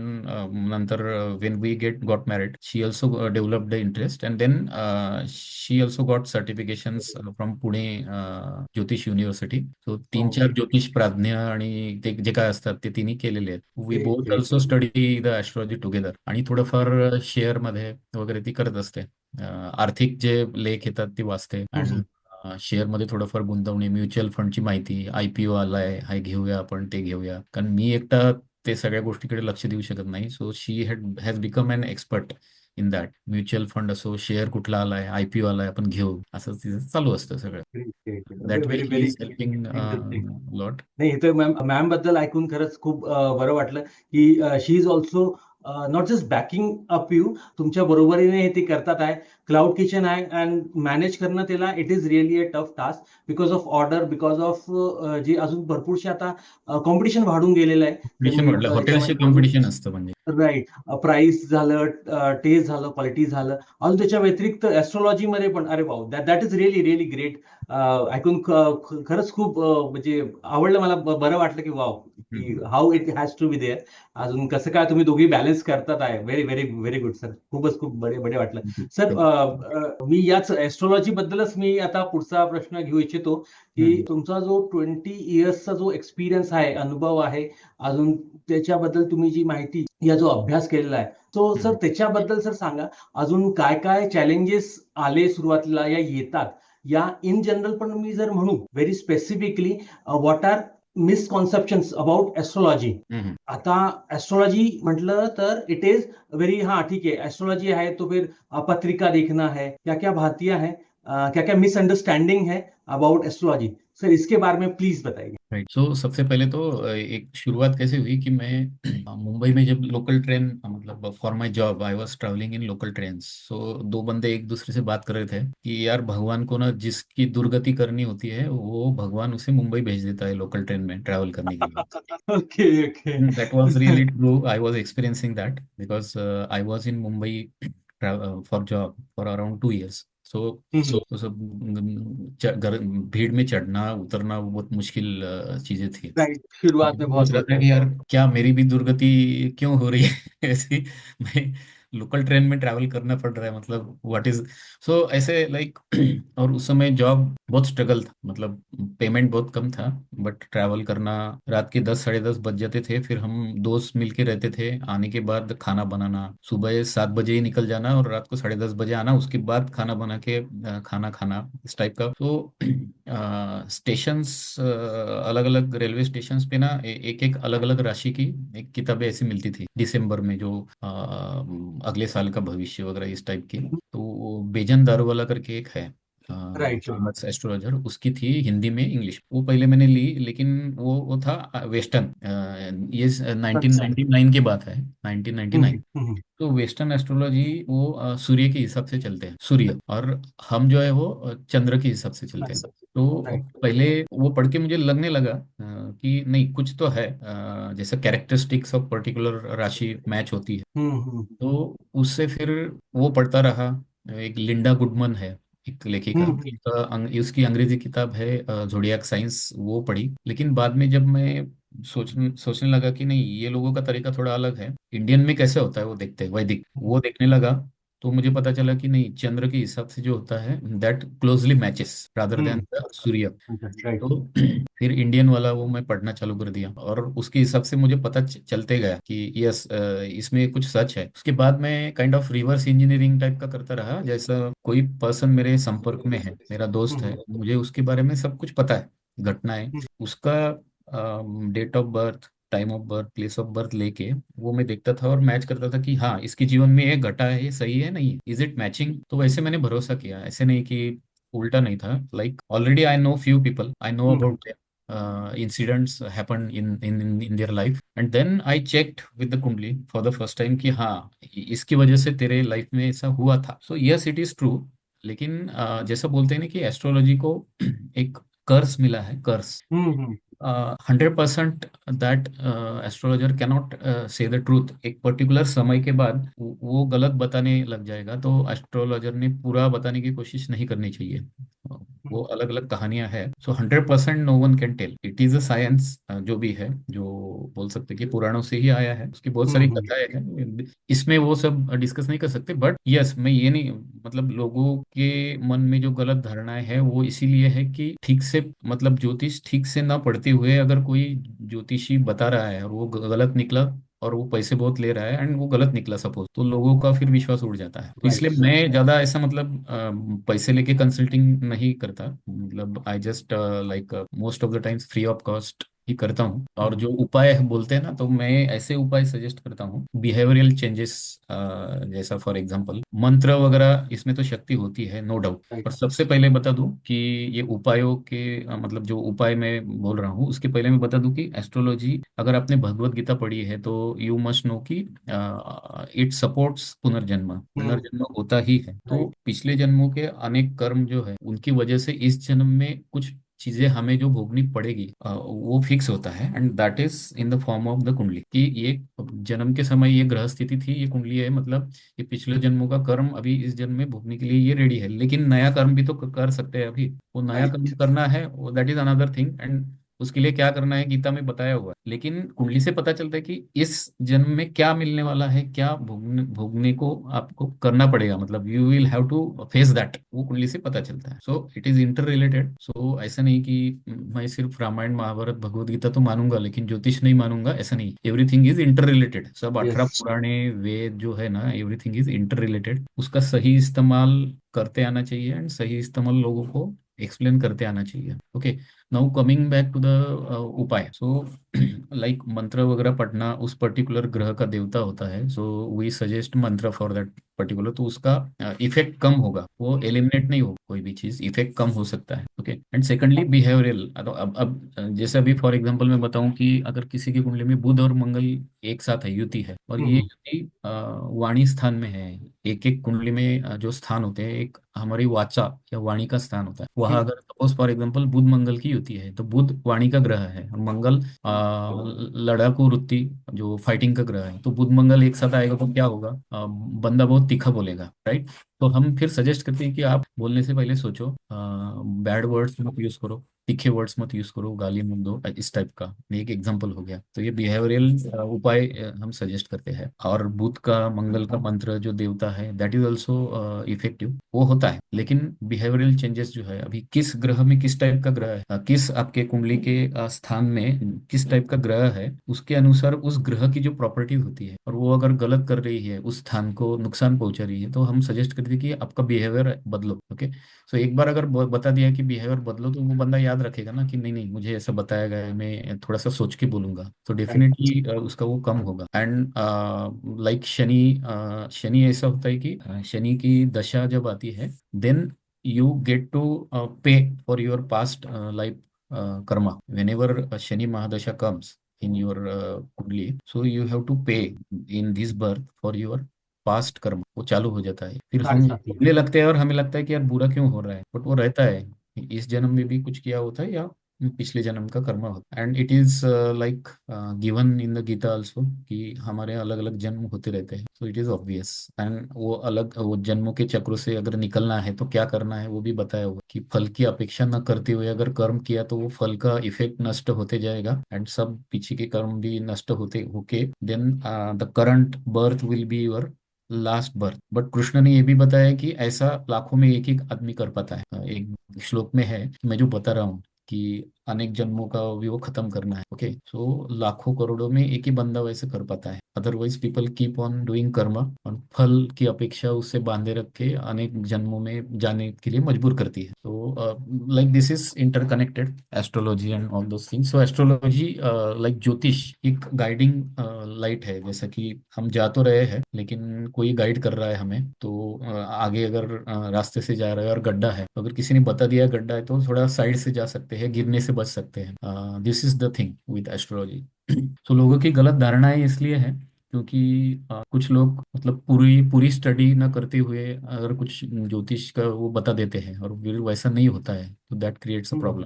नंतर when we got married she also developed the interest and then she also got certifications from Pune Jyotish University. सो 3-4 ज्योतिष प्राज्ञ आणि ते जे काय असतात ते तिने केलेले आहेत. We both also study the astrology together. आणि थोडंफार शेअरमध्ये वगैरे ती करत असते. आर्थिक जे लेख येतात ती वाचते आणि शेअरमध्ये थोडंफार गुंतवणे, म्युच्युअल फंडची माहिती, आयपीओ आलाय, हाय घेऊया आपण, ते घेऊया. कारण मी एकटा ते सगळ्या गोष्टीकडे लक्ष देऊ शकत नाही. So she has become an expert in that. Mutual fund असो, शेअर कुठला आलाय, आयपीओ आलाय, आपण घेऊ, असं तिचं चालू असतं सगळं. That way very he very is helping interesting. Lot. नाही, इथे मॅम बद्दल ऐकून खरंच खूप बरं वाटलं की she is also not just backing up you, तुमच्या बरोबरीने ते करतात आहे. क्लाउड किचन आहे अँड मॅनेज करणं त्याला it is really a tough task because of order, because of जी अजून भरपूरशी आता कॉम्पिटिशन वाढून गेलेलं आहे. कॉम्पिटिशन म्हटलं, हॉटेल्सचे कॉम्पिटिशन असतं म्हणजे. राईट. प्राइस झालं, टेस्ट झालं, क्वालिटी झालं, अजून त्याच्या व्यतिरिक्त ॲस्ट्रॉलॉजीमध्ये पण. अरे wow, that is really really great. ऐकून खरंच खूप म्हणजे आवडलं मला, बरं वाटलं की वाव, की how it has to be there. अजून कसं काय तुम्ही दोघी बॅलन्स करतात आहे. Very very very good sir. खूपच खूप बडे वाटलं सर. मी याच ॲस्ट्रॉलॉजी बद्दलच मी आता पुढचा प्रश्न घेऊ इच्छितो की तुमचा जो 20 इयर्सचा जो एक्सपिरियन्स आहे, अनुभव आहे, अजून त्याच्याबद्दल तुम्ही जी माहिती, या जो अभ्यास केलेला आहे, तो सर त्याच्याबद्दल सर सांगा. अजून काय काय चॅलेंजेस आले सुरुवातीला, या येतात, या इन जनरल पण मी जर म्हणू very specifically what are misconceptions about astrology. Hmm आता एस्ट्रोलॉजी म्हटलं तर इट इज वेरी, हाँ ठीक है, एस्ट्रोलॉजी है तो फिर पत्रिका देखना है, क्या क्या भातियां हैं, क्या क्या मिसअंडरस्टैंडिंग है अबाउट एस्ट्रोलॉजी. सर इसके बारे में प्लीज बताइए. राइट. सो सबसे पहले तो एक शुरुआत कैसे हुई कि मैं मुंबई में जब लोकल ट्रेन मतलब for my job I was travelling in local train. So दो बंदे एक दूसरे से बात कर रहे थे कि यार भगवान को ना जिसकी दुर्गति करनी होती है वो भगवान उसे मुंबई भेज देता है लोकल ट्रेन में ट्रैवल करने के लिए. Okay okay. That was really true. I was experiencing that because I was in Mumbai for job for around 2 years. तो सब भीड़ में चढ़ना उतरना वो बहुत मुश्किल चीजें थी. राइट, शुरुआत में मुझे बहुत सोच रहा होता था है. कि यार क्या मेरी भी दुर्गति क्यों हो रही है ऐसी. मैं लोकल ट्रेन में ट्रैवल करना पड़ रहा है मतलब व्हाट इज. सो ऐसे लाइक और उस समय जॉब बहुत स्ट्रगल था मतलब पेमेंट बहुत कम था बट ट्रैवल करना रात के 10 साढ़े 10 बज जाते थे. फिर हम दोस्त मिलके रहते थे. आने के बाद खाना बनाना सुबह 7 बजे ही निकल जाना और रात को 10:30 बजे आना. उसके बाद खाना बना के खाना खाना इस टाइप का. तो स्टेशंस अलग अलग रेलवे स्टेशंस पे ना एक एक अलग अलग राशि की एक किताबें ऐसी मिलती थी दिसंबर में जो अगले साल का भविष्य वगैरह इस टाइप की. तो वो बेजन दारूवाला करके एक है राइट. Famous astrologer. उसकी थी हिंदी में इंग्लिश. वो पहले मैंने ली लेकिन वो था वेस्टर्न. ये अच्छा. 1999 की बात है. 1999. हम्म. हम्म. तो वेस्टर्न एस्ट्रोलॉजी वो सूर्य के हिसाब से चलते हैं सूर्य. और हम जो है वो चंद्र के हिसाब से चलते हैं. तो राइट. पहले वो पढ़ के मुझे लगने लगा कि नहीं कुछ तो है जैसे कैरेक्टरिस्टिक्स ऑफ पर्टिकुलर राशि मैच होती है. हम्म. तो उससे फिर वो पढ़ता रहा. एक लिंडा गुडमन है एक लेखिका. हम्म. उसकी अंग्रेजी किताब है जोडियाक साइंस. वो पढ़ी. लेकिन बाद में जब मैं सोचने लगा कि नहीं ये लोगों का तरीका थोड़ा अलग है. इंडियन में कैसे होता है वो देखते हैं वैदिक वो देखने लगा. तो मुझे पता चला कि नहीं चंद्र के हिसाब से जो होता है that closely matches rather than Surya. Right. तो फिर इंडियन वाला वो मैं पढ़ना चालू कर दिया और उसके हिसाब से मुझे पता चलते गया कि यस इसमें कुछ सच है. उसके बाद मैं kind of reverse engineering type का करता रहा. जैसा कोई पर्सन मेरे संपर्क में है मेरा दोस्त है मुझे उसके बारे में सब कुछ पता है घटनाएं उसका date of birth time of birth place of birth लेके वो मैं देखता था और मैच करता था कि हाँ इसके जीवन में ये घटा है ये सही है नहीं इज इट मैचिंग. तो वैसे मैंने भरोसा किया. ऐसे नहीं कि उल्टा नहीं था. Like already I know few people I know about incidents happened in their life and then I checked with the कुंडली for the first time कि हाँ इसकी वजह से तेरे लाइफ में ऐसा हुआ था. so yes it is true. लेकिन जैसा बोलते हैं ना कि एस्ट्रोलॉजी को एक कर्स मिला है कर्स. 100% that astrologer cannot say the truth. एक पर्टिकुलर समय के बाद वो गलत बताने लग जाएगा. तो एस्ट्रोलॉजर ने पूरा बताने की कोशिश नहीं करनी चाहिए. वो अलग अलग कहानियां हैं. So 100% no one can tell. It is a science जो भी है जो बोल सकते कि पुराणों से ही आया है. उसकी बहुत सारी कथाएं हैं. इसमें वो सब डिस्कस नहीं कर सकते. बट यस मैं ये नहीं मतलब लोगों के मन में जो गलत धारणाएं हैं वो इसीलिए है कि ठीक से मतलब ज्योतिष ठीक से ना पढ़ते हुए अगर कोई ज्योतिषी बता रहा है और वो गलत निकला और वो पैसे बहुत ले रहा है एंड वो गलत निकला सपोज तो लोगों का फिर विश्वास उड़ जाता है. तो राइट. इसलिए मैं ज्यादा ऐसा मतलब पैसे लेके कंसल्टिंग नहीं करता. मतलब I just like most of the times free of cost ही करता हूँ. और जो उपाय बोलते हैं ना तो मैं ऐसे उपाय सजेस्ट करता हूँ बिहेवियरल चेंजेस जैसा फॉर एग्जांपल मंत्र वगैरह इसमें तो शक्ति होती है नो डाउट. पर सबसे पहले बता दूं कि ये उपायों के मतलब जो उपाय मैं बोल रहा हूँ उसके पहले मैं बता दूं कि एस्ट्रोलॉजी अगर आपने भगवत गीता पढ़ी है तो यू मस्ट नो कि इट सपोर्ट्स पुनर्जन्म. पुनर्जन्म होता ही है. तो राइट. पिछले जन्मों के अनेक कर्म जो है उनकी वजह से इस जन्म में कुछ चीजें हमें जो भोगनी पड़ेगी वो फिक्स होता है and that is in the form of the कुंडली. कि ये जन्म के समय ये ग्रह स्थिति थी ये कुंडली है मतलब ये पिछले जन्मों का कर्म अभी इस जन्म में भोगने के लिए ये रेडी है. लेकिन नया कर्म भी तो कर सकते हैं अभी. वो नया कर्म राइट. करना है that is another thing. And उसके लिए क्या करना है गीता में बताया हुआ है, लेकिन कुंडली से पता चलता है कि इस जन्म में क्या मिलने वाला है, क्या भोगने भोगने को आपको करना पड़ेगा, मतलब you will have to face that, वो कुंडली से पता चलता है। So it is interrelated. So ऐसा नहीं कि मैं सिर्फ रामायण महाभारत भगवत गीता तो मानूंगा लेकिन ज्योतिष नहीं मानूंगा, ऐसा नहीं। एवरीथिंग इज इंटर रिलेटेड, सब 18 यस। पुराने वेद जो है ना, एवरीथिंग इज इंटर रिलेटेड। उसका सही इस्तेमाल करते आना चाहिए एंड सही इस्तेमाल लोगों को एक्सप्लेन करते आना चाहिए। Okay, now coming back to the उपाय। सो लाइक मंत्र वगैरह पढ़ना, उस पर्टिकुलर ग्रह का देवता होता है, सो वी सजेस्ट मंत्र फॉर दैट पर्टिकुलर, तो उसका इफेक्ट कम होगा, वो एलिमिनेट नहीं होगा, कोई भी चीज इफेक्ट कम हो सकता है। Okay, and secondly behavioural. अब जैसे अभी फॉर एग्जांपल मैं बताऊं कि अगर किसी की कुंडली में बुध और मंगल एक साथ है, युति है, और ये हम्म। युति वाणी स्थान में है। एक एक कुंडली में जो स्थान होते हैं, एक हमारी वाचा या वाणी का स्थान होता है, वहां हम्म। अगर सपोज फॉर एग्जांपल बुध मंगल की युति है, तो बुध वाणी का ग्रह है और मंगल लड़ाकू वृत्ति जो फाइटिंग का ग्रह है, तो बुध मंगल एक साथ आएगा तो क्या होगा, बंदा बहुत तीखा बोलेगा, राइट। तो हम फिर सजेस्ट करते हैं कि आप बोलने से पहले सोचो, बैड वर्ड्स मत यूज करो, तीखे वर्ड्स मत यूज करो, गाली मत दो, इस टाइप का। ये एक एग्जांपल हो गया। तो ये बिहेवियरल उपाय हम सजेस्ट करते हैं। और बुध का मंगल का मंत्र जो देवता है, दैट इज ऑल्सो इफेक्टिव, वो होता है। लेकिन बिहेवियरल चेंजेस जो है, अभी किस ग्रह में किस टाइप का ग्रह है, किस आपके कुंडली के स्थान में किस टाइप का ग्रह है, उसके अनुसार उस ग्रह की जो प्रॉपर्टी होती है, और वो अगर गलत कर रही है, उस स्थान को नुकसान पहुंचा रही है, तो हम सजेस्ट करते हैं कि आपका बिहेवियर बदलो। ओके, सो एक बार अगर बता दिया कि बिहेवियर बदलो, तो वो बंदा याद रखेगा ना कि नहीं नहीं, मुझे ऐसा बताया गया है, मैं थोड़ा सा सोच के बोलूंगा, तो डेफिनेटली उसका वो कम होगा। एंड लाइक शनि, शनि ऐसा होता है कि शनि की दशा जब आती है, then you get to pay for your past life karma whenever Shani Mahadasha comes in your kundali, so you have to pay in this birth for your past कर्म, वो चालू हो जाता है। फिर हम अच्छा। बोलने लगते हैं और हमें लगता है कि यार बुरा क्यों हो रहा है, बट वो रहता है, इस जन्म में भी कुछ किया होता है या पिछले जन्म का कर्म होता है। And it is like given in the Gita also कि हमारे अलग अलग जन्म होते रहते हैं, so it is obvious. And वो अलग, वो जन्मों के चक्रों से अगर निकलना है तो क्या करना है वो भी बताया हुआ कि फल की अपेक्षा न करते हुए अगर कर्म किया तो वो फल का इफेक्ट नष्ट होते जाएगा, एंड सब पीछे के कर्म भी नष्ट होते होके then the current birth will be your last birth. But Krishna ने ये भी बताया कि ऐसा लाखों में एक ही आदमी कर पाता है। एक श्लोक में है, मैं जो बता रहा हूँ कि अनेक जन्मों का भी वो खत्म करना है। ओके, सो लाखों करोड़ों में एक ही बंदा वैसे कर पाता है, otherwise people keep on doing कर्म, और फल की अपेक्षा उससे बांधे रख के अनेक जन्मों में जाने के लिए मजबूर करती है। तो like this is interconnected, astrology and all those things. So astrology like ज्योतिष एक गाइडिंग लाइट है, जैसा कि हम जा तो रहे हैं लेकिन कोई गाइड कर रहा है हमें, तो आगे अगर रास्ते से जा रहे हैं और गड्ढा है, तो अगर किसी ने बता दिया गड्ढा है तो थोड़ा साइड से जा सकते हैं, गिरने से बच सकते हैं। This is the thing with astrology. तो लोगों की गलत धारणाएं इसलिए है क्योंकि कुछ लोग मतलब पूरी पूरी स्टडी ना करते हुए अगर कुछ ज्योतिष का वो बता देते हैं और फिर वैसा नहीं होता है, तो that creates a hmm. Problem.